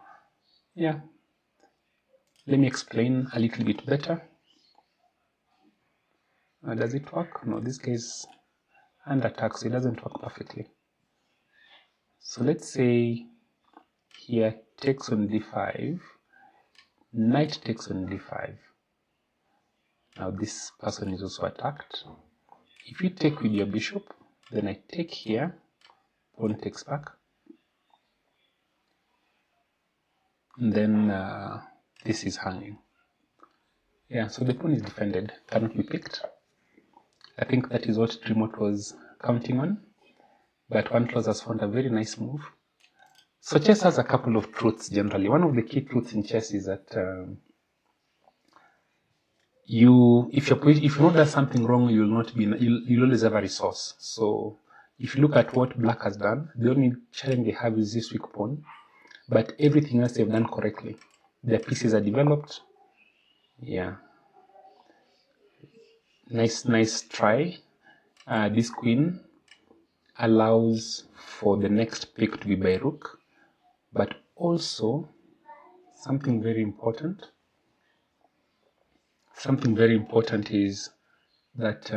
yeah. Let me explain a little bit better. Does it work? No, this guy is under attack, so it doesn't work perfectly. So let's say here takes on d5, knight takes on d5. Now this person is also attacked. If you take with your bishop, then I take here, pawn takes back. And then this is hanging. Yeah, so the pawn is defended, cannot be picked. I think that is what Remote was counting on. But One Close has found a very nice move. So chess has a couple of truths generally. One of the key truths in chess is that if you know there's something wrong, you'll always have a resource. So if you look at what Black has done, the only challenge they have is this weak pawn, but everything else they've done correctly. Their pieces are developed. Yeah. Nice try. This queen allows for the next pick to be by rook, but also something very important. Something very important is that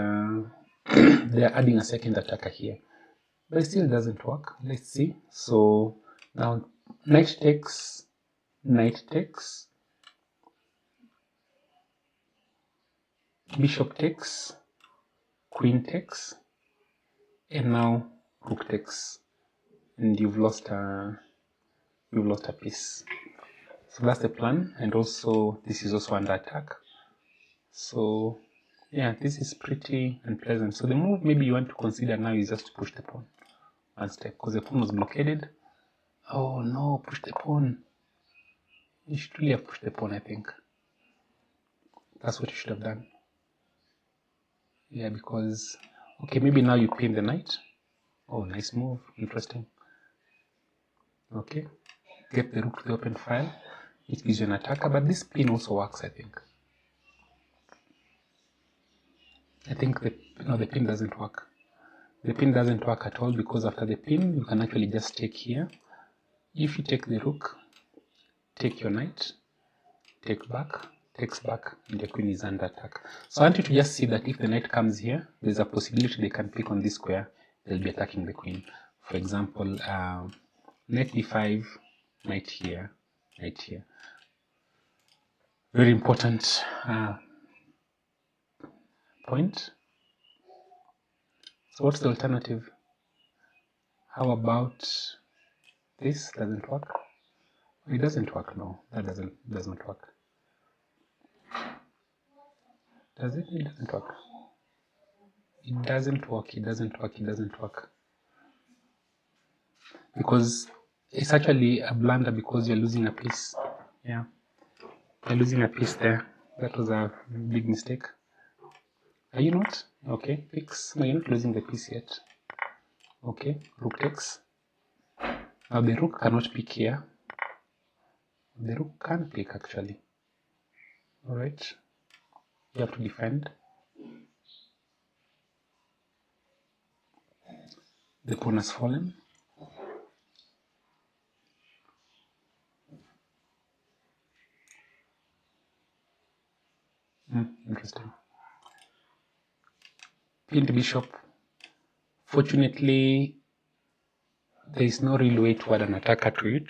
they are adding a second attacker here, but it still doesn't work. Let's see. So now knight takes, bishop takes, queen takes, and now rook takes, and you've lost a piece. So that's the plan, and also this is also under attack. So yeah, this is pretty unpleasant. So the move maybe you want to consider now is just to push the pawn one step, because the pawn was blockaded. Oh no, push the pawn. You should really have pushed the pawn, I think. That's what you should have done. Yeah, because, okay, maybe now you pin the knight. Oh, nice move, interesting. Okay, get the rook to the open file. It gives you an attacker, but this pin also works, I think. I think the pin doesn't work. The pin doesn't work at all, because after the pin, you can actually just take here. If you take the rook, take your knight, take back, takes back, and the queen is under attack. So I want you to just see that if the knight comes here, there's a possibility they can pick on this square, they'll be attacking the queen. For example, knight d5, knight here, knight here. Very important point. So what's the alternative? How about this? Doesn't work? It doesn't work, no. That does not work. Does it? It doesn't work. It doesn't work, it doesn't work, it doesn't work. Because it's actually a blunder, because you're losing a piece. Yeah. You're losing a piece there. That was a big mistake. Are you not? Okay, fix. No, you're not losing the piece yet. Okay, rook takes. Now the rook cannot pick here. The rook can pick actually. Alright. You have to defend. The pawn has fallen. Interesting. Pinned bishop. Fortunately, there is no real way to add an attacker to it.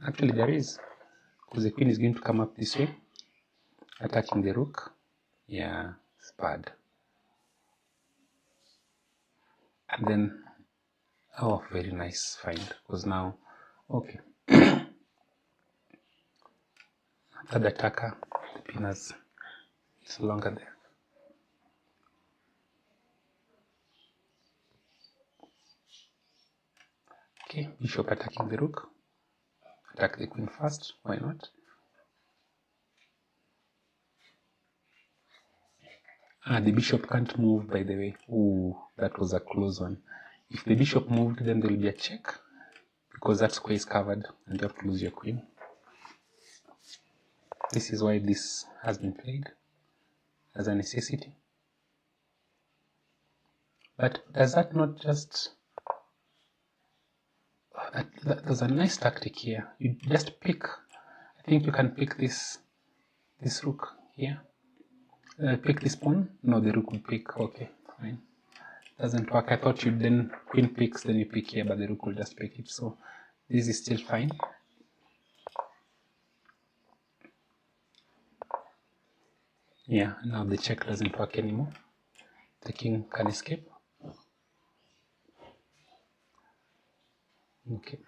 Actually, there is, because the queen is going to come up this way, attacking the rook. Yeah, it's bad. And then, oh, very nice find, because now, okay. third attacker, the pinners is longer there. Okay, bishop attacking the rook. Attack the queen first, why not? The bishop can't move, by the way. Ooh, that was a close one. If the bishop moved, then there will be a check, because that square is covered and you have to lose your queen. This is why this has been played as a necessity. But does that not just... there's a nice tactic here. You just pick, I think you can pick this rook here. Pick this pawn? No, the rook will pick. Okay, fine. Doesn't work. I thought you'd then queen picks, then you pick here, but the rook will just pick it. So this is still fine. Yeah, now the check doesn't work anymore. The king can escape. Okay.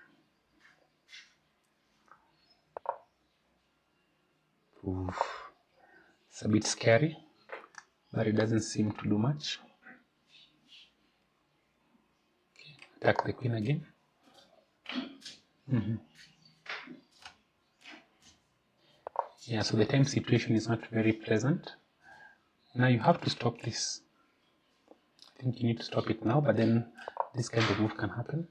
Oof. It's a bit scary, but it doesn't seem to do much. Okay. Attack the queen again. Yeah, so the time situation is not very pleasant. Now you have to stop this. I think you need to stop it now, but then this kind of move can happen.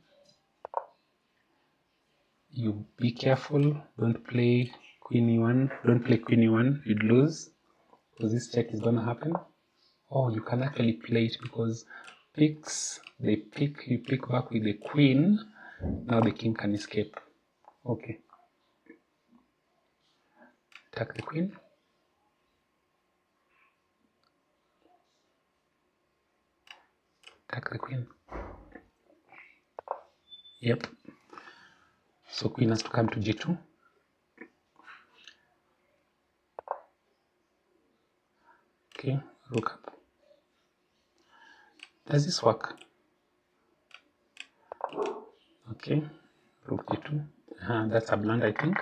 You be careful, don't play queen e1, don't play queen e1, you'd lose, because this check is gonna happen. Oh, you can actually play it, because picks, they pick, you pick back with the queen, now the king can escape. Okay. Attack the queen. Attack the queen. Yep. So queen has to come to g2. Okay, rook up. Does this work? Okay, rook g2. That's a blunder, I think.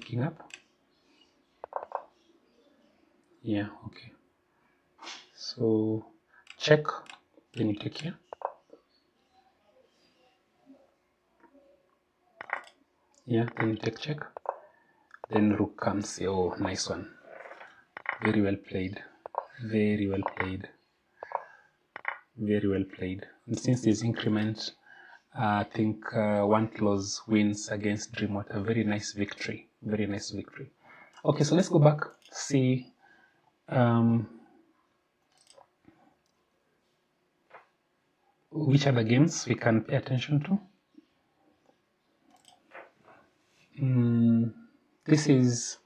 King up. Yeah, okay. So check, then you take here. Yeah, then you take check. Then rook comes. Oh, nice one. Very well played. Very well played. Very well played. And since there's increment, I think one close wins against Dreamwater. Very nice victory. Very nice victory. Okay, so let's go back, see which other games we can pay attention to. This is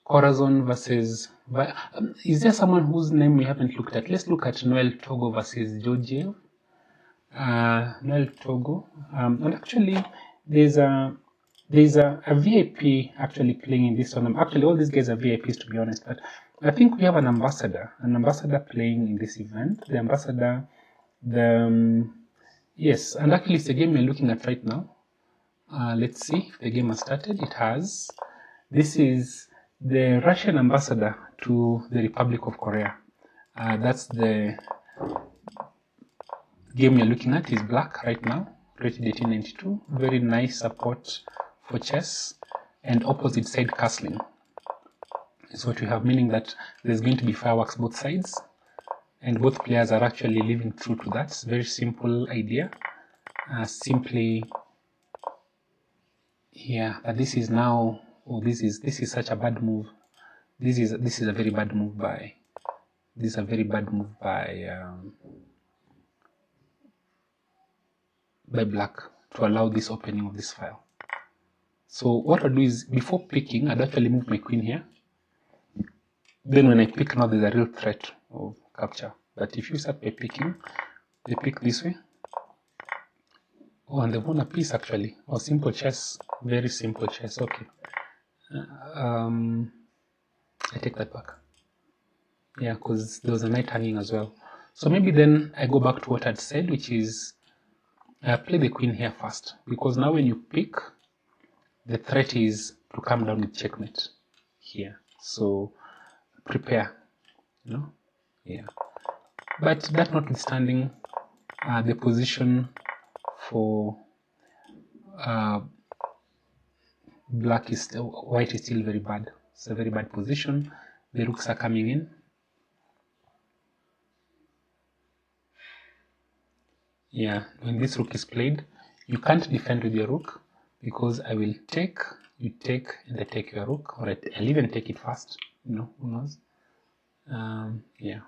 Corazon versus... is there someone whose name we haven't looked at? Let's look at Noel Togo versus Georgiev. Noel Togo. And actually, there's a VIP actually playing in this tournament. Actually, all these guys are VIPs, to be honest. But I think we have an ambassador playing in this event. The ambassador, yes, and actually it's the game we're looking at right now. Let's see if the game has started. It has. This is the Russian ambassador to the Republic of Korea. That's the game you're looking at. Is black right now, rated 1892. Very nice support for chess, and opposite side castling is what we have, meaning that there's going to be fireworks both sides, and both players are actually living true to that. It's a very simple idea. Simply, yeah, but this is now... oh, this is such a bad move. This is a very bad move by... this is a very bad move by black to allow this opening of this file. So what I'll do is, before picking, I'd actually move my queen here. Then when I pick now, there's a real threat of capture. But if you start by picking, they pick this way. Oh, and they've won a piece actually. Oh, simple chess. Very simple chess. Okay. I take that back. Yeah, because there was a knight hanging as well. So maybe then I go back to what I'd said, which is play the queen here first. Because now when you pick, the threat is to come down with checkmate here. So prepare, you know, yeah. But that notwithstanding, the position for white is still very bad. It's a very bad position. The rooks are coming in. Yeah, when this rook is played, you can't defend with your rook because I will take, you take, and I take your rook, or I'll even take it first. You know, who knows? Yeah.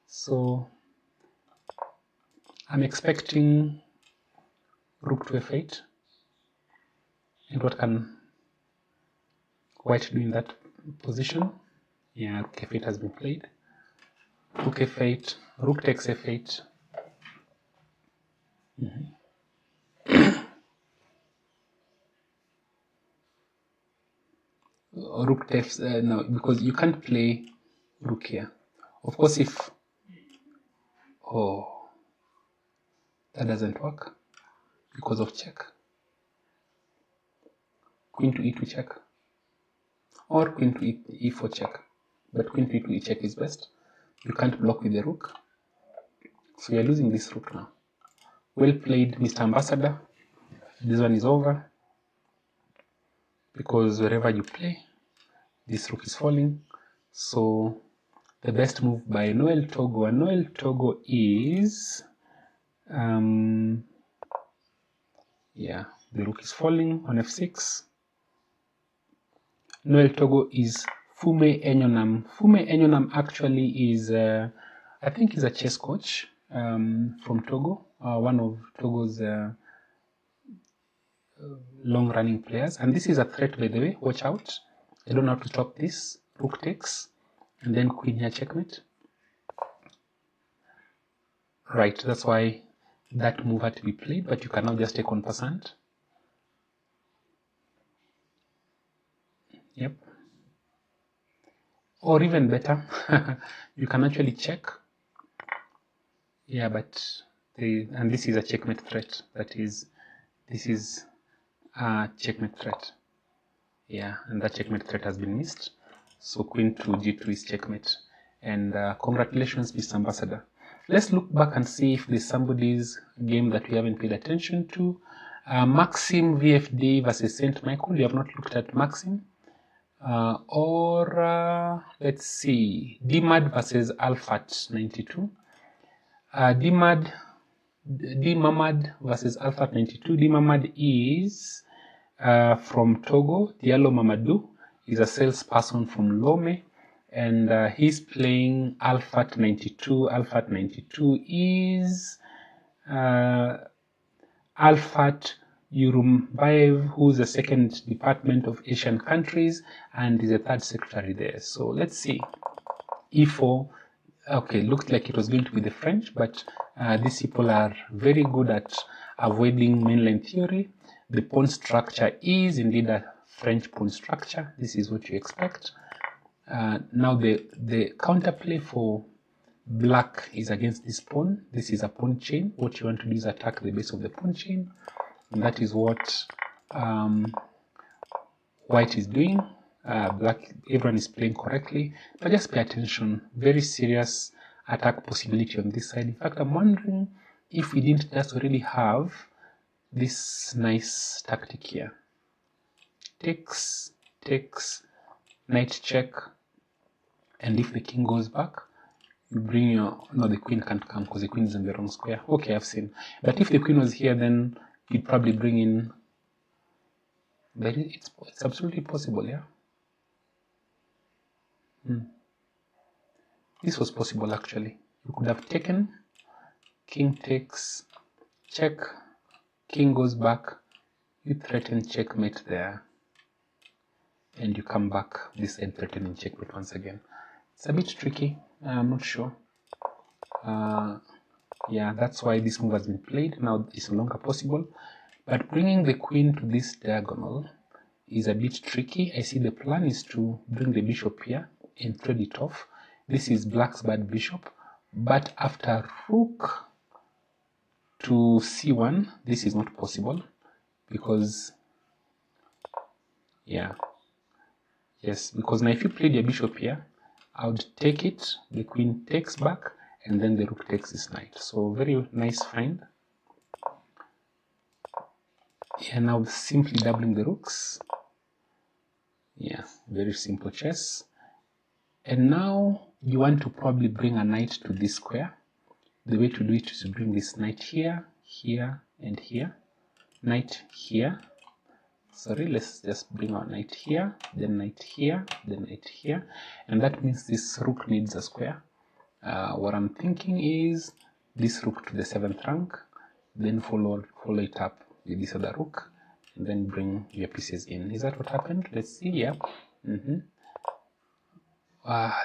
So I'm expecting rook to f8. And what can white do in that position? Yeah, rook f8 has been played. Rook f8, rook takes f8. Rook takes, no, because you can't play rook here. Of course, if, oh, that doesn't work because of check. Queen to e2 check, or queen to e4 check, but queen to e2 e check is best. You can't block with the rook, so you're losing this rook now. Well played, Mr. Ambassador. This one is over because wherever you play, this rook is falling. So the best move by Noel Togo, and Noel Togo is, yeah, the rook is falling on f6. Noel Togo is Fume Enyonam. Fume Enyonam actually is, I think he's a chess coach from Togo, one of Togo's long-running players. And this is a threat, by the way. Watch out. I don't know how to stop this. Rook takes, and then queen here checkmate. Right, that's why that move had to be played, but you can now just take 1%. Yep. Or even better, you can actually check. Yeah, but and this is a checkmate threat. That is, this is a checkmate threat. Yeah, and that checkmate threat has been missed. So queen to g2 is checkmate. And congratulations, Mr. Ambassador. Let's look back and see if there's somebody's game that we haven't paid attention to. Maxim VFD versus St. Michael. You have not looked at Maxim. Let's see, DMAD versus Alphat 92. DMAD versus Alphat 92. DMAD is from Togo. Diallo Mamadou is a salesperson from Lome, and he's playing Alphat 92. Alphat 92 is Alphat Yurumbaev, who's the second department of Asian countries and is a third secretary there. So let's see. E4, okay, looked like it was going to be the French, but these people are very good at avoiding mainline theory. The pawn structure is indeed a French pawn structure. This is what you expect. Now the counterplay for black is against this pawn. This is a pawn chain. What you want to do is attack the base of the pawn chain. And that is what white is doing. Black, everyone is playing correctly, but just pay attention. Very serious attack possibility on this side. In fact, I'm wondering if we didn't just already have this nice tactic here. Takes, knight check, and if the king goes back, you bring your, no, the queen can't come because the queen is in the wrong square. Okay, I've seen. But if the queen was here, then you'd probably bring in, but it's absolutely possible, yeah? This was possible, actually. You could have taken, king takes, check, king goes back, you threaten checkmate there, and you come back this side threatening checkmate once again. It's a bit tricky, I'm not sure. Yeah, that's why this move has been played. Now it's no longer possible. But bringing the queen to this diagonal is a bit tricky. I see the plan is to bring the bishop here and trade it off. This is black's bad bishop. But after rook to c1, this is not possible because, Yeah. Yes, because now if you played your bishop here, I would take it, the queen takes back, and then the rook takes this knight. So very nice find. Yeah, now simply doubling the rooks. Yeah, very simple chess. And now you want to probably bring a knight to this square. The way to do it is to bring this knight here, here, and here. Knight here. Sorry, let's just bring our knight here, then knight here, then knight here. And that means this rook needs a square. What I'm thinking is this rook to the 7th rank, then follow it up with this other rook, and then bring your pieces in. Is that what happened? Let's see. Yeah.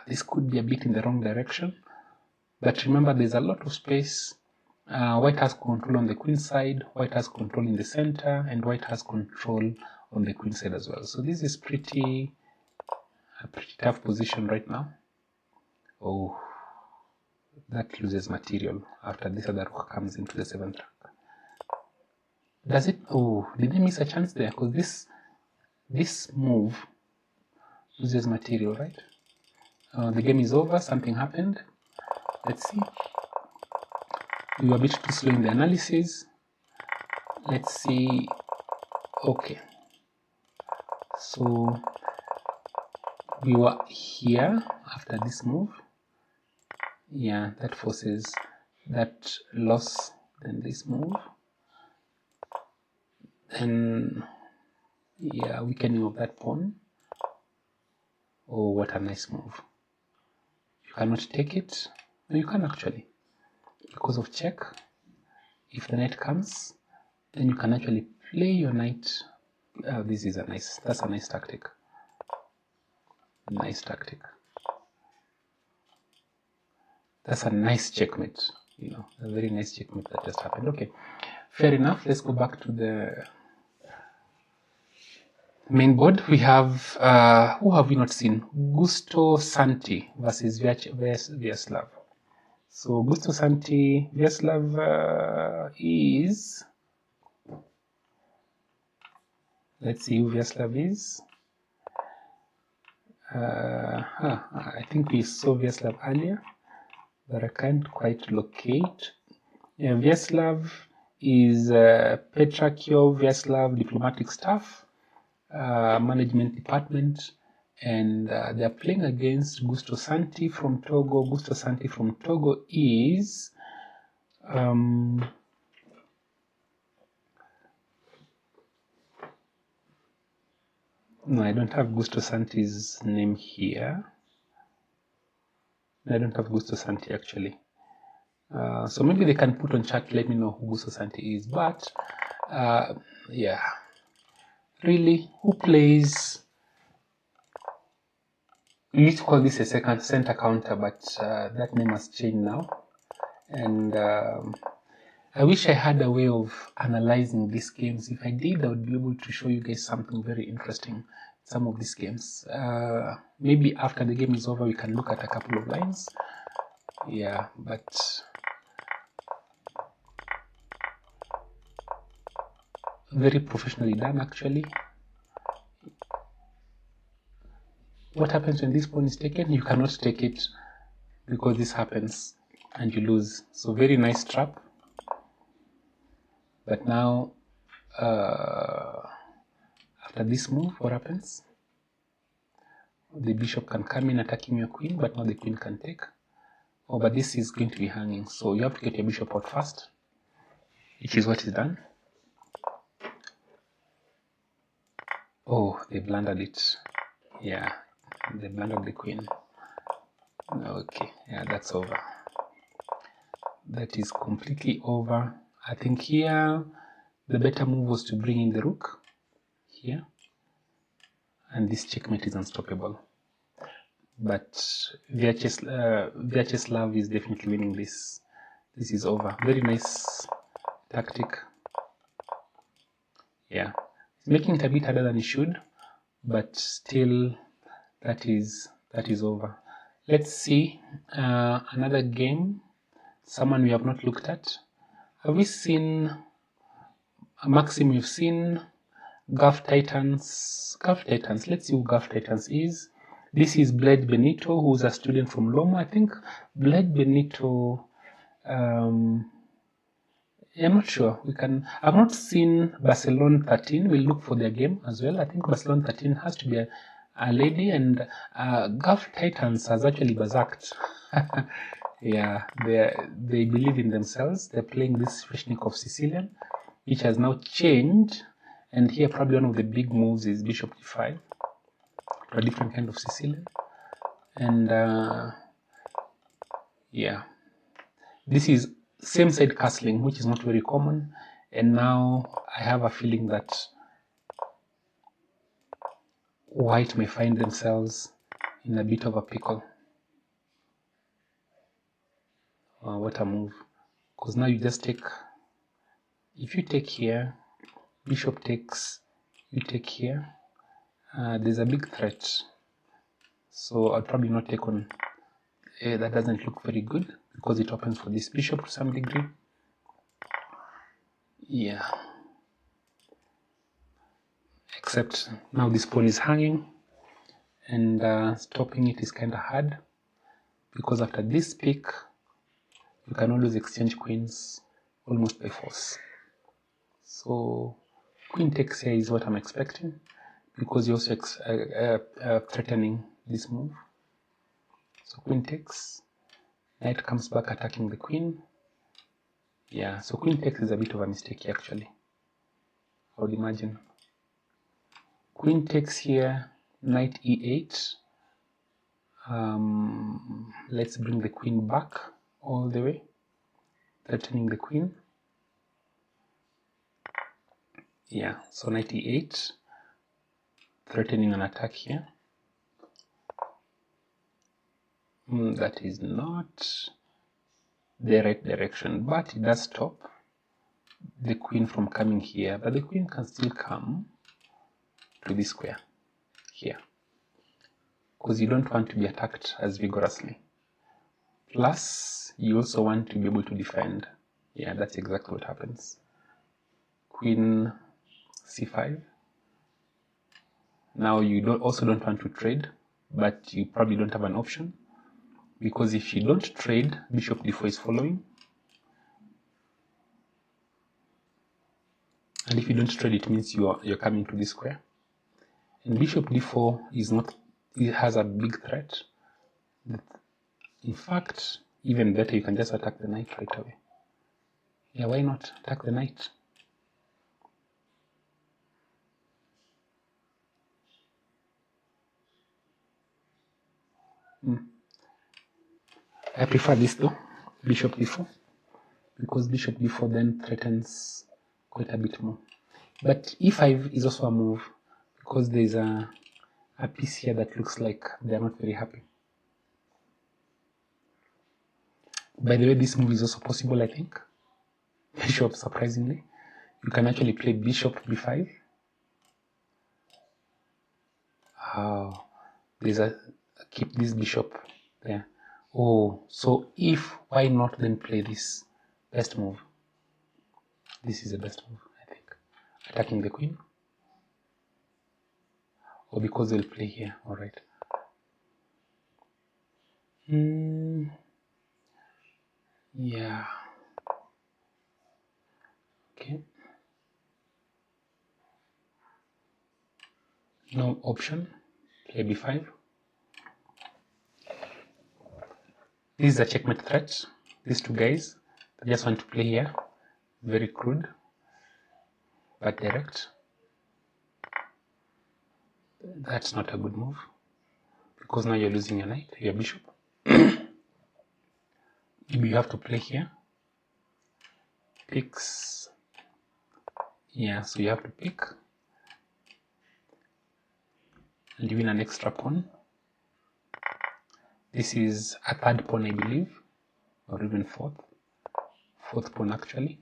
This could be a bit in the wrong direction, but remember there's a lot of space. White has control on the queen side, white has control in the center, and white has control on the queen side as well. So this is a pretty tough position right now. Oh, that loses material after this other rook comes into the 7th rank. Does it? Oh, did I miss a chance there? Because this move loses material, right? The game is over, something happened. Let's see. We were a bit too slow in the analysis. Let's see. Okay. So we were here after this move. Yeah, that forces that loss, then this move. Then, yeah, weakening of that pawn. Oh, what a nice move. You cannot take it. No, you can actually. Because of check. If the knight comes, then you can actually play your knight. This is that's a nice tactic. Nice tactic. That's a nice checkmate. You know, a very nice checkmate that just happened. Okay, fair enough. Let's go back to the main board. We have, who have we not seen? Gusto Santi versus Vyacheslav. So Gusto Santi, Vyacheslav is, let's see who Vyacheslav is. I think we saw Vyacheslav earlier, but I can't quite locate. Yeah, Vyacheslav is Petrakiov Vyacheslav diplomatic staff, management department, and they're playing against Gusto Santi from Togo. Gusto Santi from Togo is no, I don't have Gusto Santi's name here. I don't have Gusto Santi actually. So maybe they can put on chat, let me know who Gusto Santi is. But yeah, really, who plays? We used to call this a second center counter, but that name has changed now. And I wish I had a way of analyzing these games. If I did, I would be able to show you guys something very interesting. Some of these games. Maybe after the game is over, we can look at a couple of lines. Yeah, but very professionally done actually. What happens when this pawn is taken? You cannot take it because this happens and you lose. So very nice trap. But now, after this move, what happens? The bishop can come in attacking your queen, but now the queen can take. Oh, but this is going to be hanging. So you have to get your bishop out first, which is what is done. Oh, they blundered it. Yeah, they blundered the queen. Okay, yeah, that's over. That is completely over. I think here the better move was to bring in the rook here, and this checkmate is unstoppable. But Vyacheslav is definitely winning this. This is over. Very nice tactic. Yeah, it's making it a bit harder than it should, but still, that is over. Let's see another game. Someone we have not looked at. Have we seen Maxim? We've seen Gulf Titans. Gulf Titans. Let's see who Gulf Titans is. This is Bled Benito, who's a student from Lome. I think Bled Benito. I'm not sure. I've not seen Barcelona 13. We'll look for their game as well. I think Barcelona 13 has to be a lady, and Gulf Titans has actually berserked. Yeah, they believe in themselves. They're playing this Sveshnikov Sicilian, which has now changed. And here, probably one of the big moves is Bishop d5 to a different kind of Sicilian. And yeah, this is same side castling, which is not very common. And now I have a feeling that White may find themselves in a bit of a pickle. What a move. Because now you just take, if you take here, Bishop takes, you take here, there's a big threat. So I'll probably not take on, that doesn't look very good because it opens for this bishop to some degree. Yeah. Except now this pawn is hanging, and stopping it is kind of hard because after this pick, you can always exchange queens almost by force. So queen takes here is what I'm expecting because you're also threatening this move. So queen takes, knight comes back attacking the queen. Yeah, so queen takes is a bit of a mistake here actually, I would imagine. Queen takes here, knight e8. Let's bring the queen back all the way, threatening the queen. Yeah, so knight e8, threatening an attack here. That is not the right direction, but it does stop the queen from coming here. But the queen can still come to this square here, because you don't want to be attacked as vigorously. Plus, you also want to be able to defend. Yeah, that's exactly what happens. Queen c5. Now you also don't want to trade, but you probably don't have an option, because if you don't trade, bishop d4 is following. And if you don't trade, it means you're coming to this square. And bishop d4 is not, it has a big threat. In fact, even better, you can just attack the knight right away. Yeah, why not attack the knight? I prefer this though, bishop d4, because bishop d4 then threatens quite a bit more. But e5 is also a move, because there's a piece here that looks like they're not very happy. By the way, this move is also possible, I think. Bishop, surprisingly. You can actually play bishop b5. Oh, there's keep this bishop there. Oh, so why not then play this? Best move. This is the best move, I think. Attacking the queen. Or because they'll play here, alright. Yeah. Okay. No option. Play b5. This is a checkmate threat. These two guys, they just want to play here. Very crude, but direct. That's not a good move, because now you're losing your knight, your bishop. You have to play here. Picks. Yeah, so you have to pick. And you win an extra pawn. This is a third pawn, I believe, or even fourth. Fourth pawn, actually.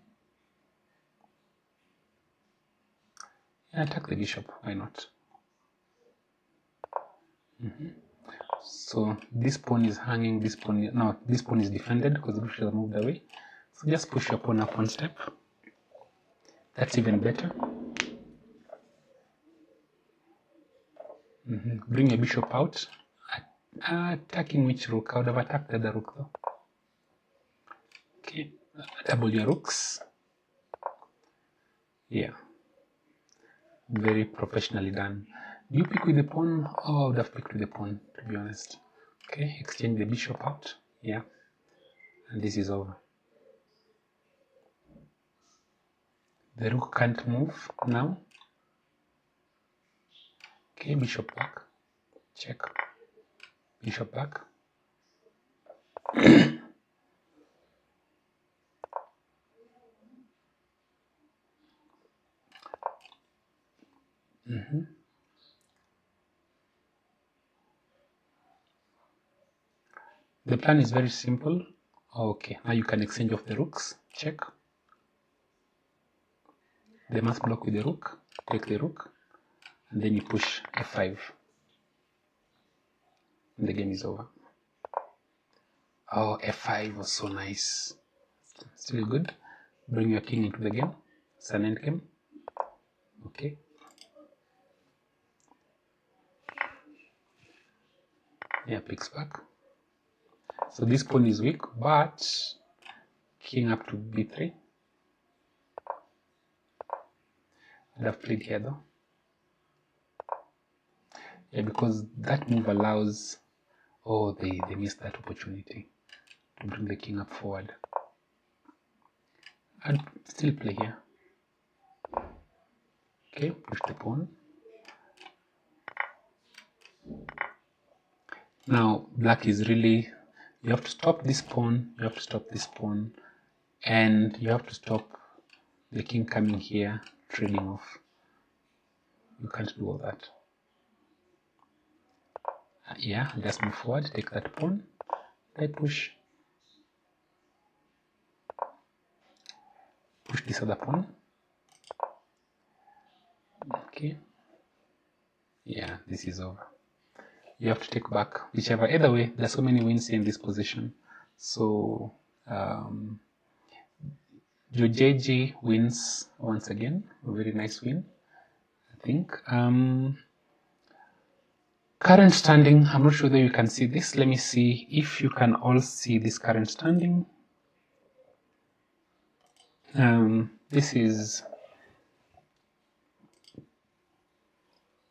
Yeah, attack the bishop, why not? So this pawn is hanging, this pawn is defended because the bishop has moved away. So just push your pawn up one step. That's even better. Bring your bishop out. Attacking which rook? I would have attacked the other rook though. Okay, double your rooks. Yeah, very professionally done. Do you pick with the pawn? Oh, I would have picked with the pawn, to be honest. Okay, exchange the bishop out. Yeah, and this is over. The rook can't move now. Okay, bishop back. Check. Bishop back. The plan is very simple. Okay, now you can exchange off the rooks. Check. They must block with the rook. Take the rook. And then you push f5. And the game is over. Oh, f5 was so nice. Still good. Bring your king into the game. It's an end game. Okay. Yeah, picks back. So this pawn is weak, but king up to b3. I'd have played here though. Yeah, because that move allows... Oh, they missed that opportunity to bring the king up forward. I'd still play here. Okay, push the pawn. Now, black is really... You have to stop this pawn, you have to stop this pawn, and you have to stop the king coming here, trading off. You can't do all that. Yeah, just move forward, take that pawn, I push. Push this other pawn. Okay. Yeah, this is over. You have to take back whichever. Either way, there's so many wins in this position. So, JJ wins once again. A very nice win, I think. Current standing, I'm not sure that you can see this. Let me see if you can all see this current standing. This is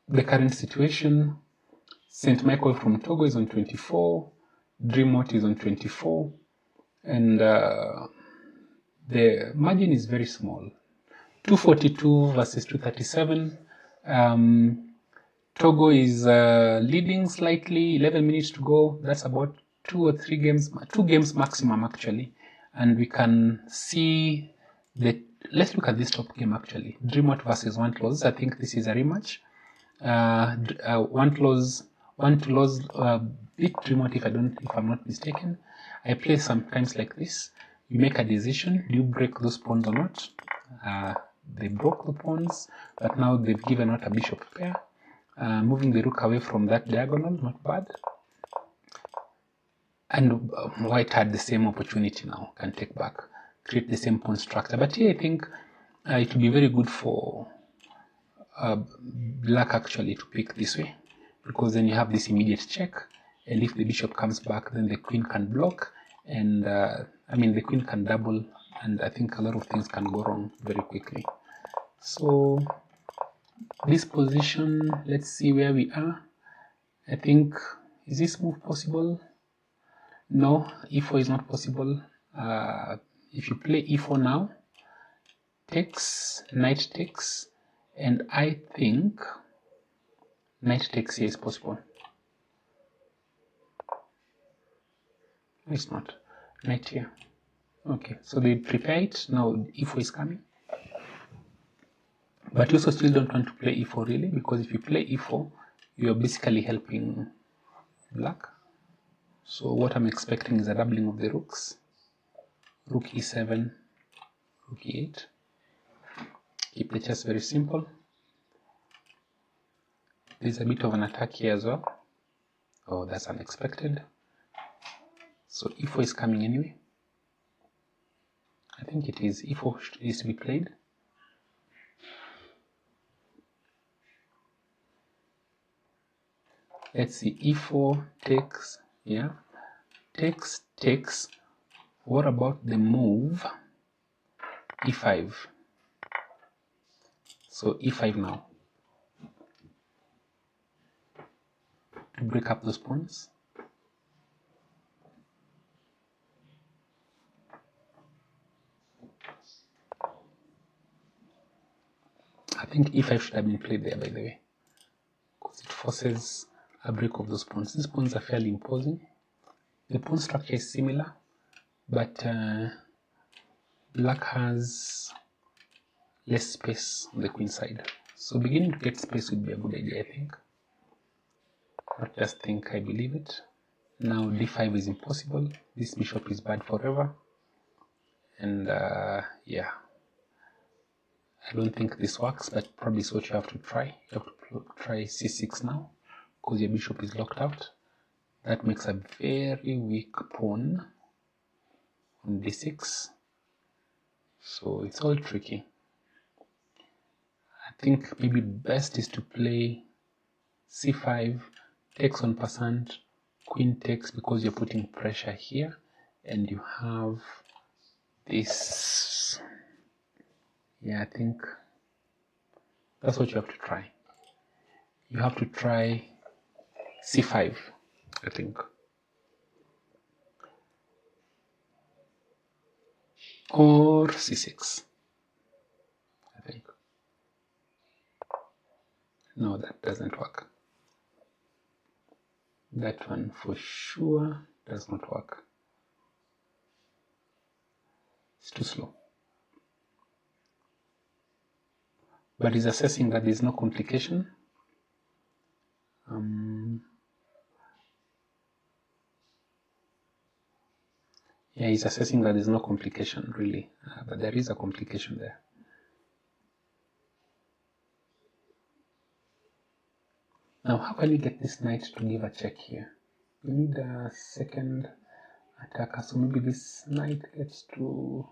the current situation. St. Michael from Togo is on 24, Dreamwatch is on 24, and the margin is very small. 242 versus 237. Togo is leading slightly, 11 minutes to go. That's about 2 games maximum actually. And we can see let's look at this top game actually. Dreamwatch versus One to Lose. I think this is a rematch. One to Lose beat Dreamwatch if I'm not mistaken. I play sometimes like this. You make a decision, do you break those pawns or not? They broke the pawns, but now they've given out a bishop pair. Moving the rook away from that diagonal, not bad. And white had the same opportunity now, can take back, create the same pawn structure. But here I think it would be very good for black actually to pick this way, because then you have this immediate check, and if the bishop comes back, then the queen can block, and the queen can double, and I think a lot of things can go wrong very quickly. So this position, let's see where we are. I think, is this move possible? No, e4 is not possible. If you play e4 now, takes, knight takes, and I think knight takes here is possible. It's not. Knight here. Okay, so they prepare it. Now e4 is coming. But you also still don't want to play e4 really, because if you play e4, you're basically helping black. So what I'm expecting is a doubling of the rooks. Rook e7, rook e8. Keep the chess very simple. There's a bit of an attack here as well. Oh, that's unexpected. So e4 is coming anyway. I think it is. e4 is to be played. Let's see, e4 takes, yeah, takes. What about the move e5? So e5 now to break up those pawns. I think e5 should have been played there, by the way, because it forces a break of those pawns. These pawns are fairly imposing. The pawn structure is similar, but black has less space on the queen side. So beginning to get space would be a good idea, I think. Not just think, I believe it. Now d5 is impossible. This bishop is bad forever. And yeah, I don't think this works, but probably it's what you have to try. You have to try c6 now, because your bishop is locked out. That makes a very weak pawn on d6. So it's all tricky. I think maybe best is to play c5, takes on percent, queen takes, because you're putting pressure here, and you have this. Yeah, I think that's what you have to try. You have to try c5, I think. Or c6, I think. No, that doesn't work. That one for sure does not work. It's too slow. But he's assessing that there's no complication. Yeah, he's assessing that there's no complication, really. But there is a complication there. Now, how can you get this knight to give a check here? You need a second attacker, so maybe this knight gets to...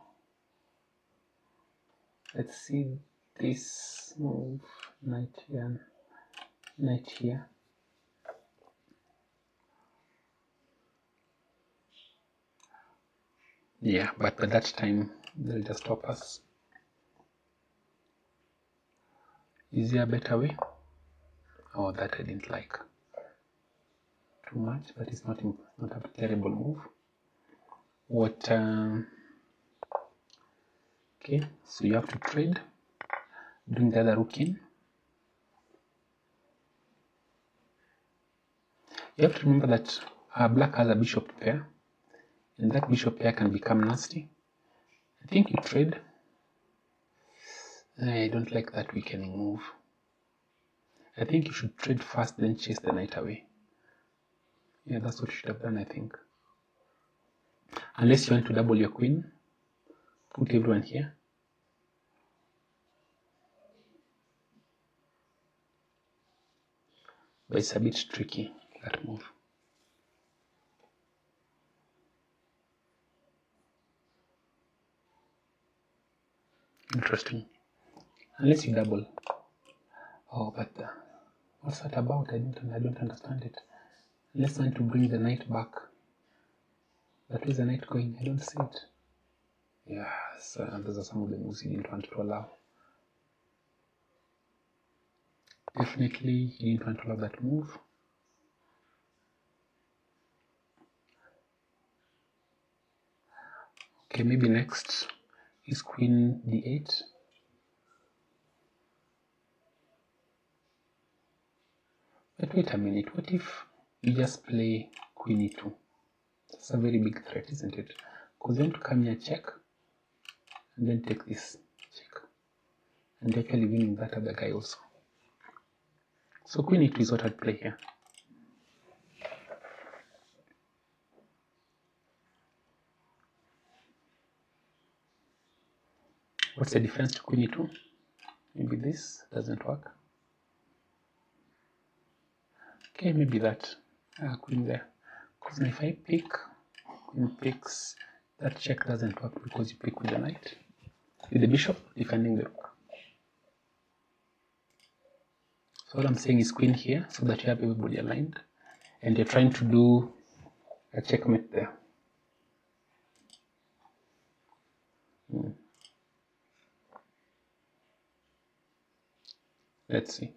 Let's see this move, knight here, knight here. Yeah, but by that time, they'll just stop us. Is there a better way? Oh, that I didn't like too much, but it's not a terrible move. What? Okay, so you have to trade, bring the other rook in. You have to remember that black has a bishop pair, and that bishop pair can become nasty. I think you trade. I don't like that weakening move. I think you should trade first, then chase the knight away. Yeah, that's what you should have done, I think. Unless you want to double your queen, put everyone here. But it's a bit tricky, that move. Interesting. Unless you double. Oh, but what's that about? I don't understand it. Unless I want to bring the knight back. But where's the knight going? I don't see it. Yeah, so those are some of the moves you didn't want to allow. Definitely, you didn't want to allow that move. Okay, maybe next is queen d8. But wait a minute, what if you just play queen e2? That's a very big threat, isn't it? Because then to come here, check, and then take this, check. And you're actually winning that other guy also. So queen e2 is what I'd play here. What's the defense to queen e2? Maybe this doesn't work. Okay, maybe that queen there. Because if I pick, queen picks, that check doesn't work because you pick with the knight, with the bishop defending the rook. So what I'm saying is queen here, so that you have everybody aligned. and you're trying to do a checkmate there. Let's see.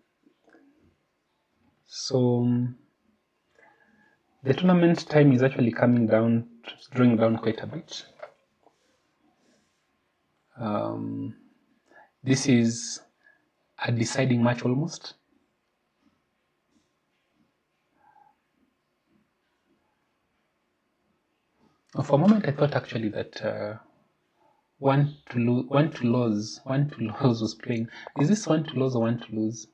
So the tournament time is actually coming down, drawing down quite a bit. This is a deciding match almost. For a moment, I thought actually that one to lose was playing. Is this one to lose or one to lose?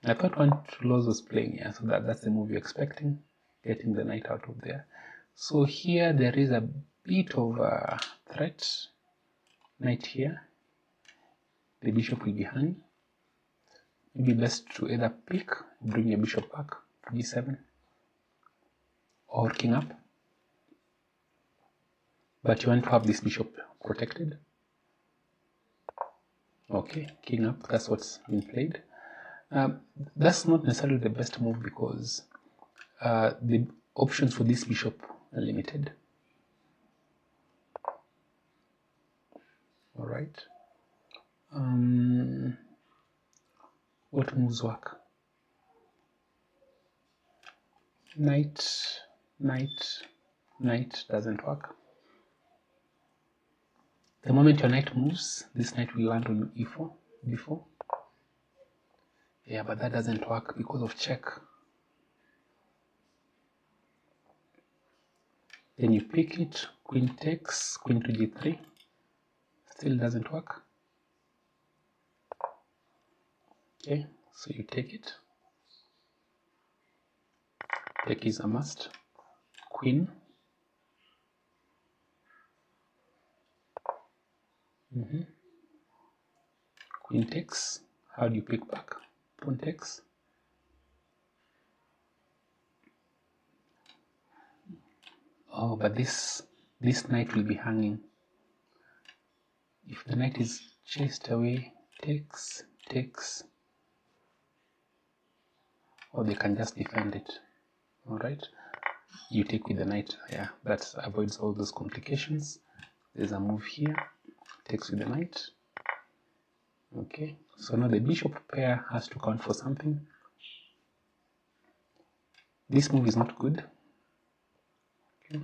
I thought one to lose was playing. Yeah, so that's the move you're expecting, getting the knight out of there. So here there is a bit of a threat. Knight here. The bishop will be hanging. Maybe best to either pick, bring your bishop back to d7, or king up. But you want to have this bishop protected. Okay, king up, that's what's been played. That's not necessarily the best move because the options for this bishop are limited. All right. What moves work? Knight, knight, knight doesn't work. The moment your knight moves, this knight will land on e4, d4. Yeah, but that doesn't work because of check. Then you pick it, queen takes, queen to g3. Still doesn't work. Okay, so you take it. Take is a must. Queen. Queen takes. How do you pick back? Pawn takes. Oh, but this knight will be hanging. If the knight is chased away, takes. Or they can just defend it. All right. You take with the knight. Yeah, that avoids all those complications. There's a move here. Takes with the knight. Okay. So now the bishop pair has to count for something. This move is not good. Okay.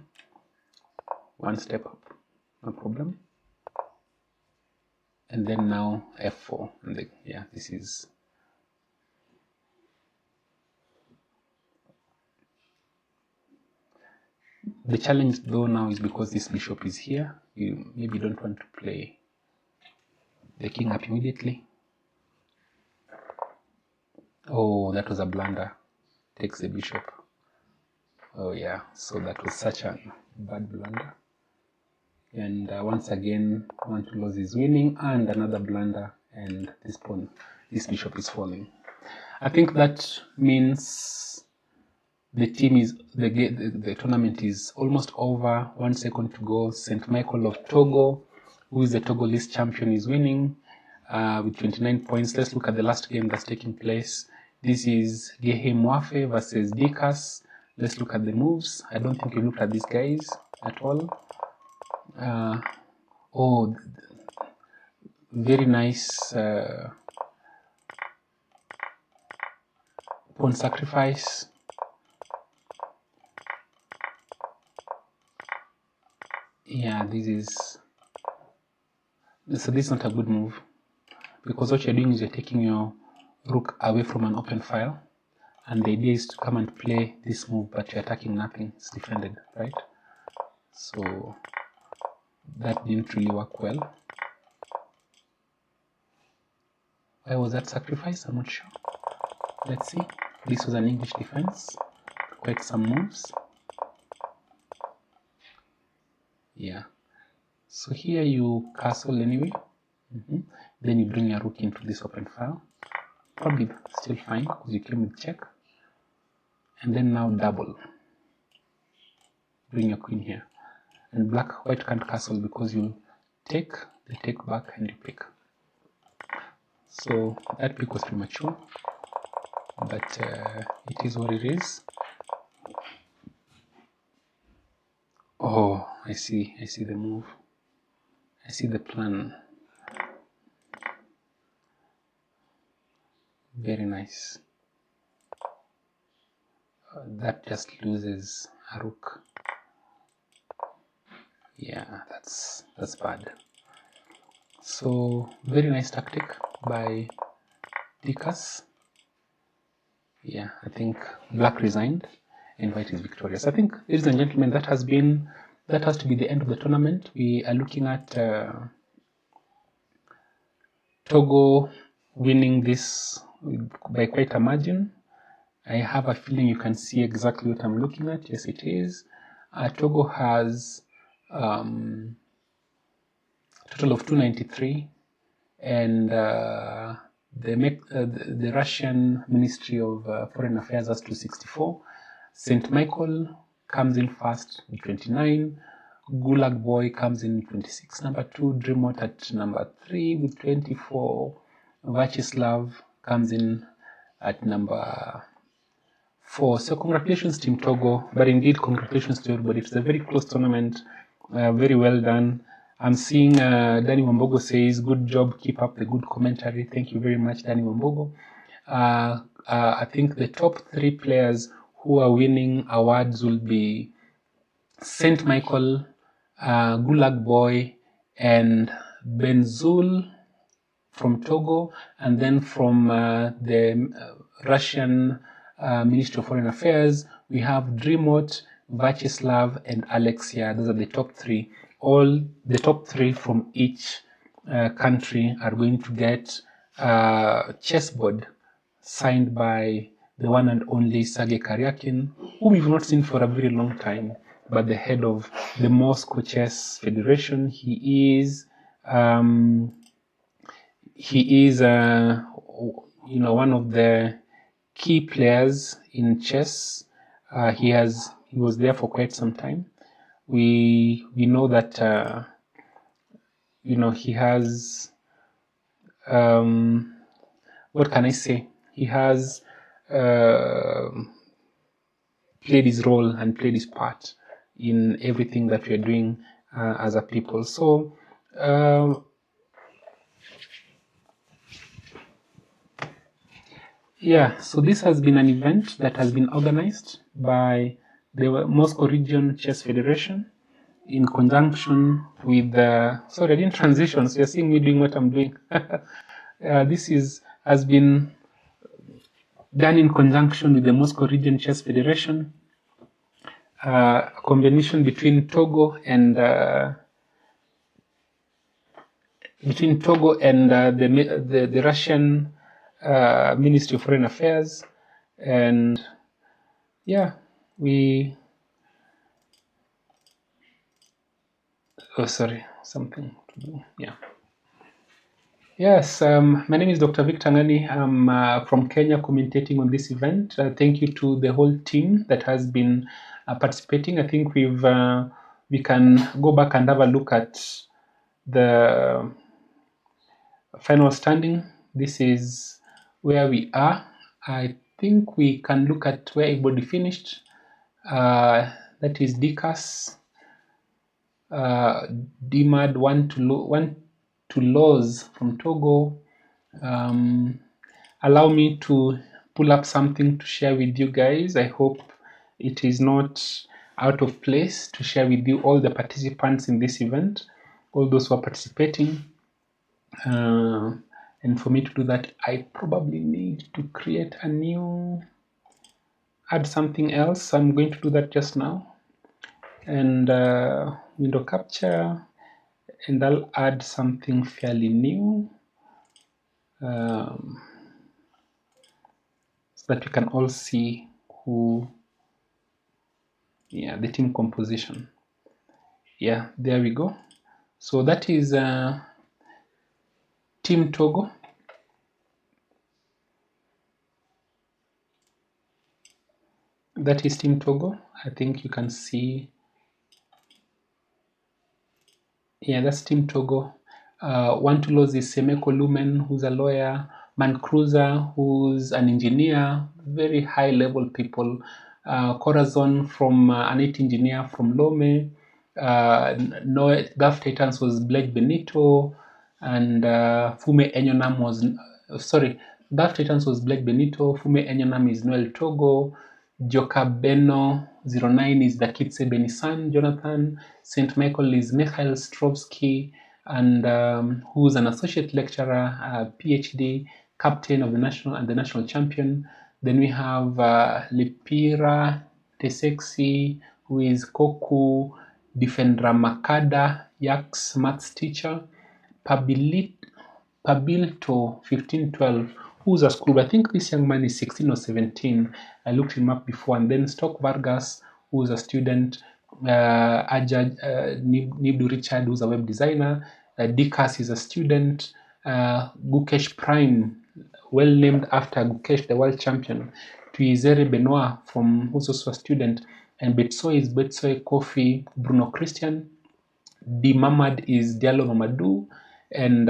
One step up. No problem. And then now f4. And yeah, this is. The challenge though now is because this bishop is here, you maybe don't want to play the king up immediately. Oh, that was a blunder. Takes the bishop. Oh yeah, so that was such a bad blunder. And once again, one to lose is winning, and another blunder, and this bishop is falling. I think that means the tournament is almost over. 1 second to go. St. Michael of Togo, who is the Togolese champion, is winning with 29 points. Let's look at the last game that's taking place. This is Gehe Mwafe versus Dikas. Let's look at the moves. I don't think you looked at these guys at all. Oh, very nice pawn sacrifice. Yeah, this is not a good move, because what you're doing is you're taking your rook away from an open file, and the idea is to come and play this move, but you're attacking nothing, it's defended, right? So that didn't really work well. Why was that sacrifice? I'm not sure. Let's see. This was an English defense. Quite some moves. Yeah. So here you castle anyway. Then you bring your rook into this open file. Probably still fine because you came with check. And then now double. Bring your queen here. And white can't castle because you take, they take back, and you pick. So that pick was premature, but it is what it is. Oh, I see the move. I see the plan. Very nice. That just loses a rook. Yeah, that's bad. So very nice tactic by Liches. Yeah, I think black resigned and white is victorious. I think, ladies and gentlemen, that has to be the end of the tournament. We are looking at Togo winning this by quite a margin. I have a feeling you can see exactly what I'm looking at. Yes, it is. Togo has total of 293, and the Russian Ministry of Foreign Affairs has 264. St. Michael comes in first with 29. Gulag Boy comes in 26, number 2. Dreamot at number 3 with 24. Vachislav comes in at number 4. So congratulations, Team Togo. But indeed, congratulations to everybody. It's a very close tournament. Very well done. I'm seeing Danny Wambogo says, good job, keep up the good commentary. Thank you very much, Danny Wambogo. I think the top 3 players who are winning awards will be St. Michael, Gulag Boy, and Benzul from Togo, and then from the Russian Ministry of Foreign Affairs, we have Dreamot, Vachislav, and Alexia. Those are the top 3. All the top 3 from each country are going to get a chessboard signed by the one and only Sergey Karjakin, whom we've not seen for a very long time, but the head of the Moscow Chess Federation. He is one of the key players in chess. He was there for quite some time. We know that he has what can I say? He has played his role and played his part in everything that we are doing as a people. So so this has been an event that has been organized by the Moscow Region Chess Federation in conjunction with sorry, I didn't transition, so you're seeing me doing what I'm doing. This has been done in conjunction with the Moscow Region Chess Federation, a combination between Togo and the Russian Ministry of Foreign Affairs, and something to do. Yes, my name is Dr. Victor Ngani. I'm from Kenya, commentating on this event. Thank you to the whole team that has been participating. I think we can go back and have a look at the final standing. This is where we are. I think we can look at where everybody finished. That is Liches, DMAD 1 to Laws from Togo. Allow me to pull up something to share with you guys. I hope it is not out of place to share with you all the participants in this event, all those who are participating. And for me to do that, I probably need to create add something else. I'm going to do that just now. And window capture, and I'll add something fairly new so that you can all see the team composition. There we go. So that is Team Togo. That is Team Togo. I think you can see. That's Team Togo. 1 to Lose is Semeko Lumen, who's a lawyer. Mancruiser, who's an engineer. Very high level people. Corazon from an IT engineer from Lome. No, Gulf Titans was Blake Benito, and Fume Enyonam was Gulf Titans was Blake Benito. Fume Enyonam is Noel Togo. Joka Beno 09 is the Kitse Benisan Jonathan. St. Michael is Mikhail Strovsky, and who's an associate lecturer, PhD, captain of the national champion. Then we have Lipira Tesexi, who is Koku Defendra Makada, Yak's maths teacher. Pabilto 1512, who's a school. I think this young man is 16 or 17. I looked him up before. And then Stock Vargas, who's a student. Nibdu Richard, who's a web designer. Dikas is a student. Gukesh Prime, well named after Gukesh, the world champion. Tuizere Benoit, who's also a student. And Betsoy is Betsoy Kofi Bruno Christian. D. Mamad is Diallo Mamadou. And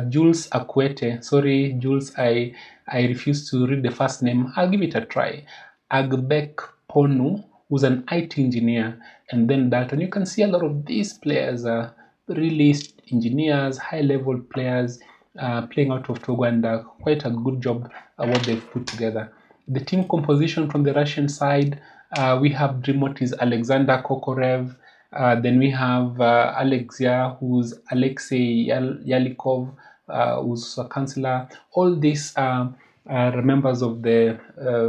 Jules Akwete. Sorry, Jules, I refuse to read the first name. I'll give it a try. Agbek Ponu, who's an IT engineer. And then Dalton. You can see a lot of these players are really engineers, high-level players playing out of Togo, and quite a good job what they've put together. The team composition from the Russian side, we have Dreamot is Alexander Kokorev. Then we have Alexia, who's Alexei Yalikov, who's a counselor. All these are members of the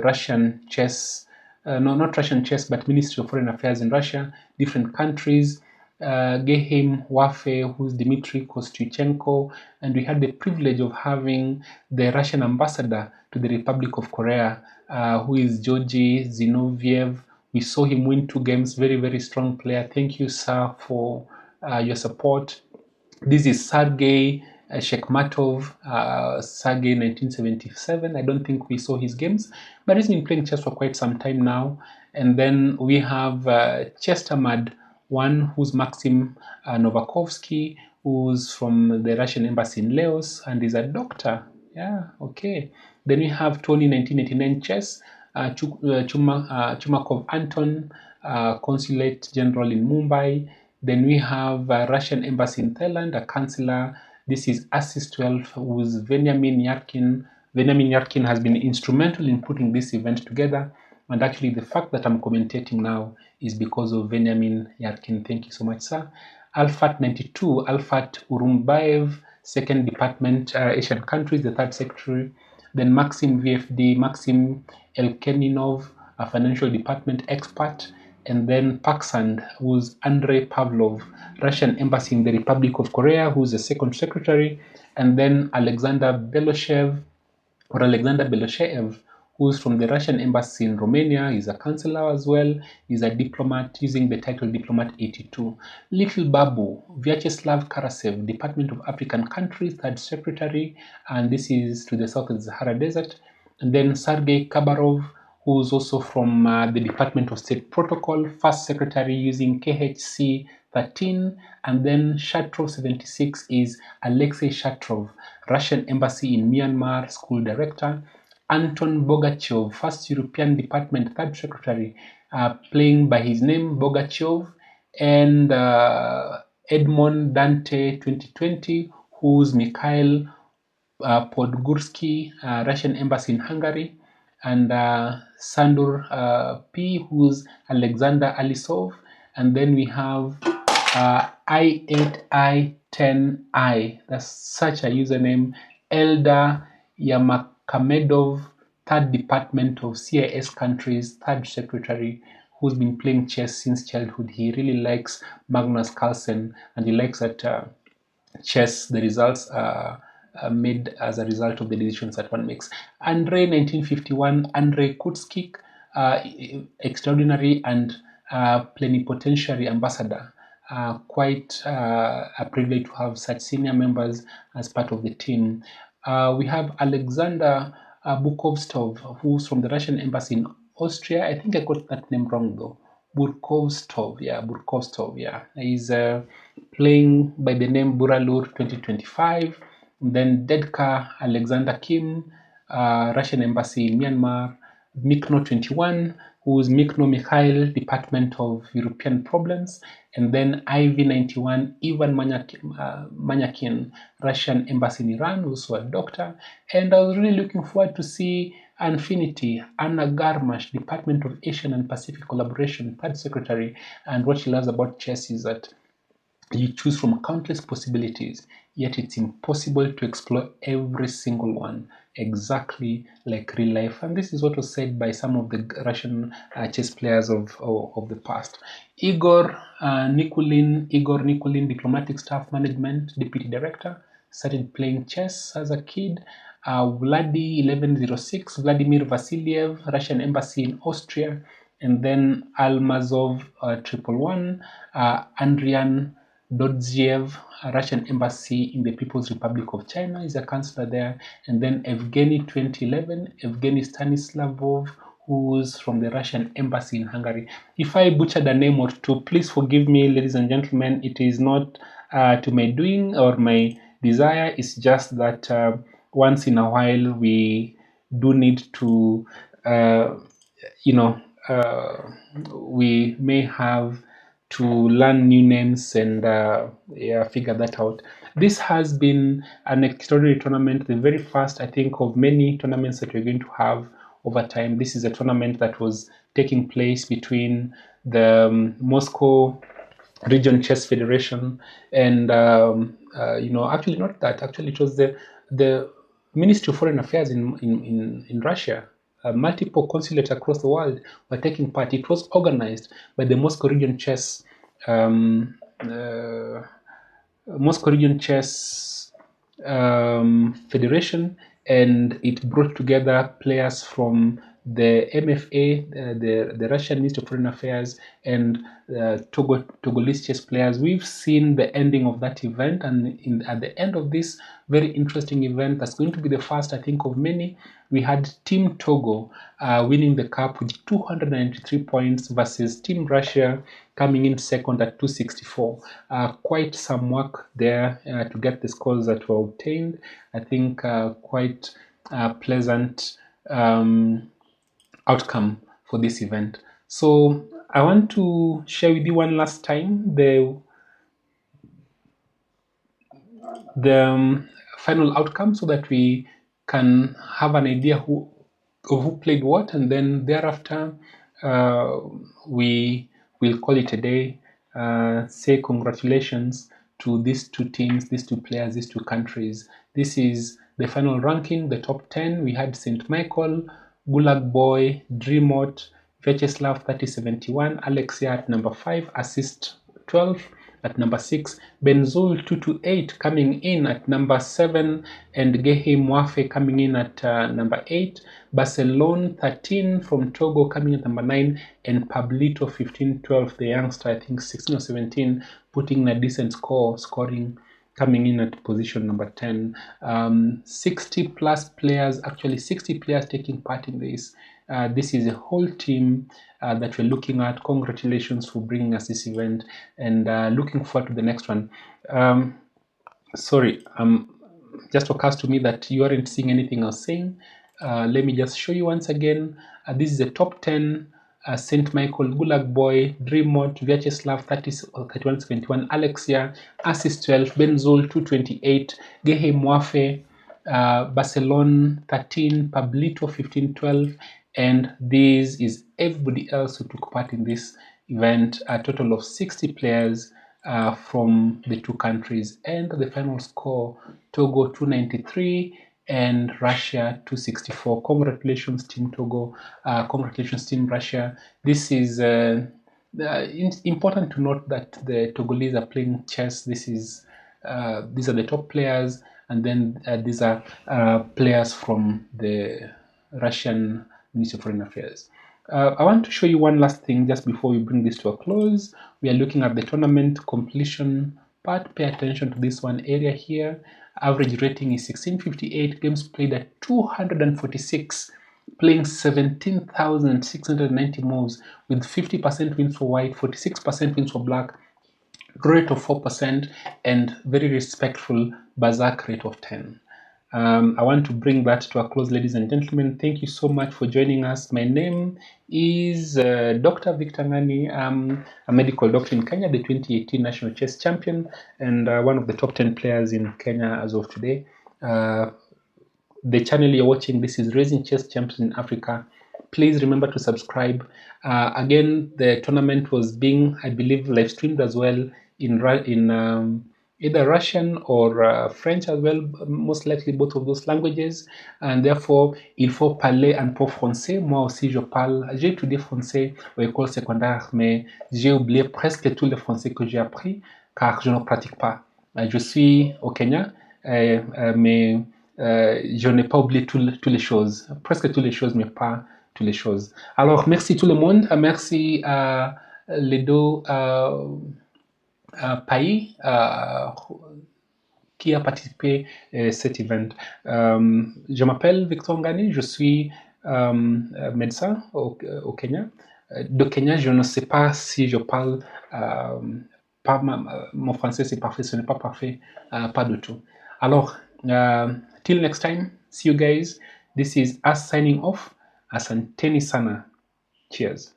Russian chess, no, not Russian chess, but Ministry of Foreign Affairs in Russia, different countries. Geheim Wafe, who's Dmitry Kostyuchenko, and we had the privilege of having the Russian ambassador to the Republic of Korea, who is Georgy Zinoviev. We saw him win 2 games, very, very strong player. Thank you, sir, for your support. This is Sergey Shekmatov, Sergey 1977. I don't think we saw his games, but he's been playing chess for quite some time now. And then we have Chestermad, one who's Maxim Novakovsky, who's from the Russian embassy in Laos and is a doctor. Yeah, okay. Then we have Tony 1989 chess, Chumakov Anton, consulate general in Mumbai. Then we have Russian embassy in Thailand, a counselor. This is Assist 12, who's Veniamin Yarkin. Veniamin Yarkin has been instrumental in putting this event together. And actually, the fact that I'm commentating now is because of Veniamin Yarkin. Thank you so much, sir. Alfat 92, Alfat Urumbaev, second department, Asian countries, the third secretary. Then Maxim VFD, Maxim Elkeninov, a financial department expert. And then Paksand, who's Andrei Pavlov, Russian embassy in the Republic of Korea, who's the second secretary. And then Alexander Beloshev, who's from the Russian embassy in Romania. He's a counselor as well. He's a diplomat using the title Diplomat 82. Little Babu, Vyacheslav Karasev, Department of African Countries, third secretary, and this is to the south of the Sahara Desert. And then Sergey Kabarov, who's also from the Department of State Protocol, first secretary using KHC 13. And then Shatrov 76 is Alexei Shatrov, Russian embassy in Myanmar, school director. Anton Bogachev, first European Department, third secretary, playing by his name, Bogachev. And Edmond Dante 2020, who's Mikhail Podgorski, Russian embassy in Hungary. And Sandur P, who's Alexander Alisov. And then we have I8I10I, that's such a username, Elda Yamakamedov, third department of CIS countries, third secretary, who's been playing chess since childhood. He really likes Magnus Carlsen, and he likes that chess, the results are made as a result of the decisions that one makes. Andrei 1951, Andrei Kutskik, extraordinary and plenipotentiary ambassador. Quite a privilege to have such senior members as part of the team. We have Alexander Bukovstov, who's from the Russian embassy in Austria. I think I got that name wrong though. Burkovstov, yeah. He's playing by the name Buralur 2025. Then Dedka Alexander Kim, Russian embassy in Myanmar. Mikno 21, who's Mikno Mikhail, Department of European Problems, and then IV91, Ivan Manyakin, Russian Embassy in Iran, also a doctor. And I was really looking forward to see Infinity, Anna Garmash, Department of Asian and Pacific Collaboration, Third Secretary, and what she loves about chess is that you choose from countless possibilities, yet it's impossible to explore every single one exactly like real life. And this is what was said by some of the Russian chess players of the past. Igor Nikulin, Diplomatic Staff Management Deputy Director, started playing chess as a kid. Vladi 1106, Vladimir Vasiliev, Russian Embassy in Austria, and then Almazov 111, Andrian Dodziev, Russian Embassy in the People's Republic of China, is a counselor there, and then Evgeny 2011, Evgeny Stanislavov, who's from the Russian Embassy in Hungary. If I butchered a name or two, please forgive me, ladies and gentlemen. It is not to my doing or my desire. It's just that once in a while we do need to, we may have to learn new names and figure that out. This has been an extraordinary tournament, the very first, I think, of many tournaments that we're going to have over time. This is a tournament that was taking place between the Moscow Region Chess Federation and actually not that. Actually, it was the Ministry of Foreign Affairs in Russia. Multiple consulates across the world were taking part. It was organized by the Moscow Region Chess Federation, and it brought together players from the MFA, the Russian Ministry of Foreign Affairs, and Togolese chess players. We've seen the ending of that event, and at the end of this very interesting event, that's going to be the first, I think, of many, we had Team Togo winning the cup with 293 points versus Team Russia coming in second at 264. Quite some work there to get the scores that were obtained. I think quite pleasant outcome for this event. So I want to share with you one last time the final outcome so that we can have an idea of who played what, and then thereafter we will call it a day, say congratulations to these two teams, these two players, these two countries. This is the final ranking, the top 10. We had St. Michael, Gulag Boy, Dreamot, Vyacheslav 3071, Alexia at number 5, Assist 12 at number 6, Benzul 228 coming in at number 7, and Gehe Mwafe coming in at number 8, Barcelona 13 from Togo coming in at number 9, and Pablito 1512, the youngster, I think 16 or 17, putting in a decent score, scoring coming in at position number 10. 60 plus players, actually 60 players taking part in this. This is a whole team that we're looking at. Congratulations for bringing us this event, and looking forward to the next one. Sorry, just occurs to me that you aren't seeing anything I was saying. Let me just show you once again. This is the top 10. St. Michael, Gulag Boy, Dreamot, Vyacheslav 3171, Alexia, Assist 12, Benzul 228, Gehe Mwafe, Barcelona 13, Pablito 1512, and this is everybody else who took part in this event, a total of 60 players from the two countries, and the final score, Togo 293 and Russia 264. Congratulations, Team Togo. Congratulations, Team Russia. This is important to note that the Togolese are playing chess. These are the top players, and then these are players from the Russian Ministry of Foreign Affairs. I want to show you one last thing just before we bring this to a close. We are looking at the tournament completion part. Pay attention to this one area here. Average rating is 1658, games played at 246, playing 17,690 moves, with 50% wins for white, 46% wins for black, rate of 4%, and very respectful berserk rate of 10. I want to bring that to a close, ladies and gentlemen. Thank you so much for joining us. My name is Dr. Victor Ngani. I'm a medical doctor in Kenya, the 2018 national chess champion, and one of the top 10 players in Kenya as of today. The channel you're watching, this is Raising Chess Champions in Africa. Please remember to subscribe. Again, the tournament was being, I believe, live streamed as well in either Russian or French as well, most likely both of those languages. And therefore, il faut parler un peu français. Moi aussi, je parle. J'ai étudié français au école secondaire, mais j'ai oublié presque tout le français que j'ai appris car je ne pratique pas. Je suis au Kenya, mais je n'ai pas oublié toutes les choses, presque toutes les choses, mais pas toutes les choses. Alors, merci tout le monde, merci à les deux pays qui a participé à cet event. Je m'appelle Victor Ngani, je suis médecin au Kenya. De Kenya, je ne sais pas si je parle, mon français c'est parfait, ce n'est pas parfait, pas du tout. Alors, till next time, see you guys. This is us signing off. Asanteni sana. Cheers.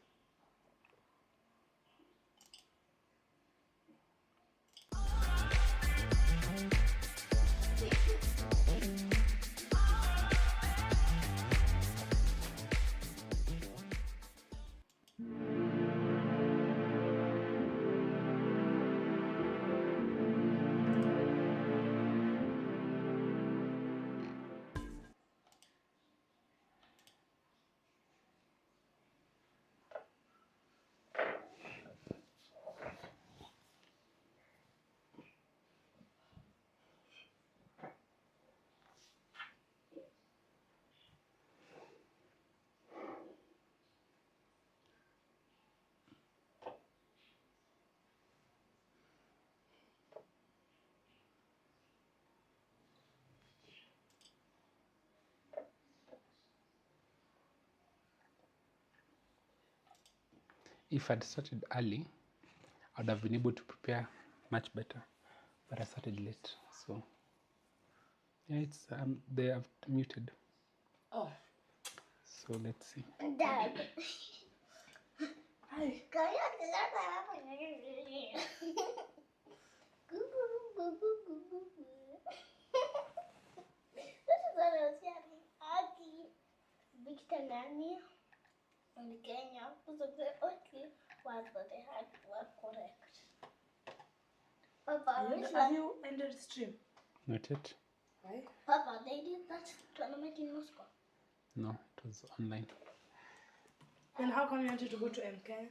If I'd started early, I would have been able to prepare much better. But I started late, so yeah, it's they have muted. Oh. So let's see. Dad. Victor Ngani in Kenya was the only one that they had were correct. Papa, Have you ended stream? Not yet. Why? Papa, they did that tournament in Moscow. No, it was online. Then how come you wanted to go to MK? I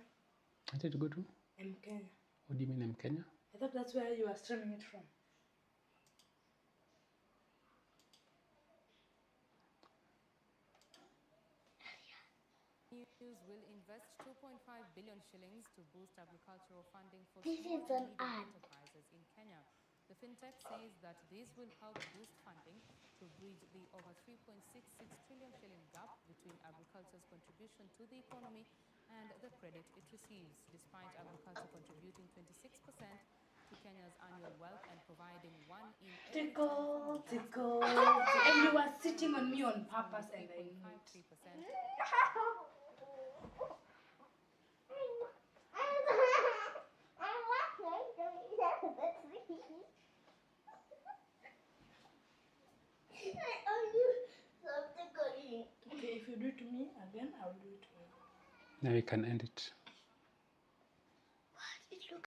wanted to go to? MK. What do you mean, Kenya? I thought that's where you were streaming it from. News will invest 2.5 billion shillings to boost agricultural funding for This small is an and medium ad. enterprises in Kenya. The fintech says that this will help boost funding to bridge the over 3.66 trillion shilling gap between agriculture's contribution to the economy and the credit it receives, despite agriculture contributing 26% to Kenya's annual wealth and providing one in every 10 Tickle, farmers tickle. And you were sitting on me on purpose and I knew it. 3.53%. Okay, if you do it to me again, I'll do it to you. Now you can end it.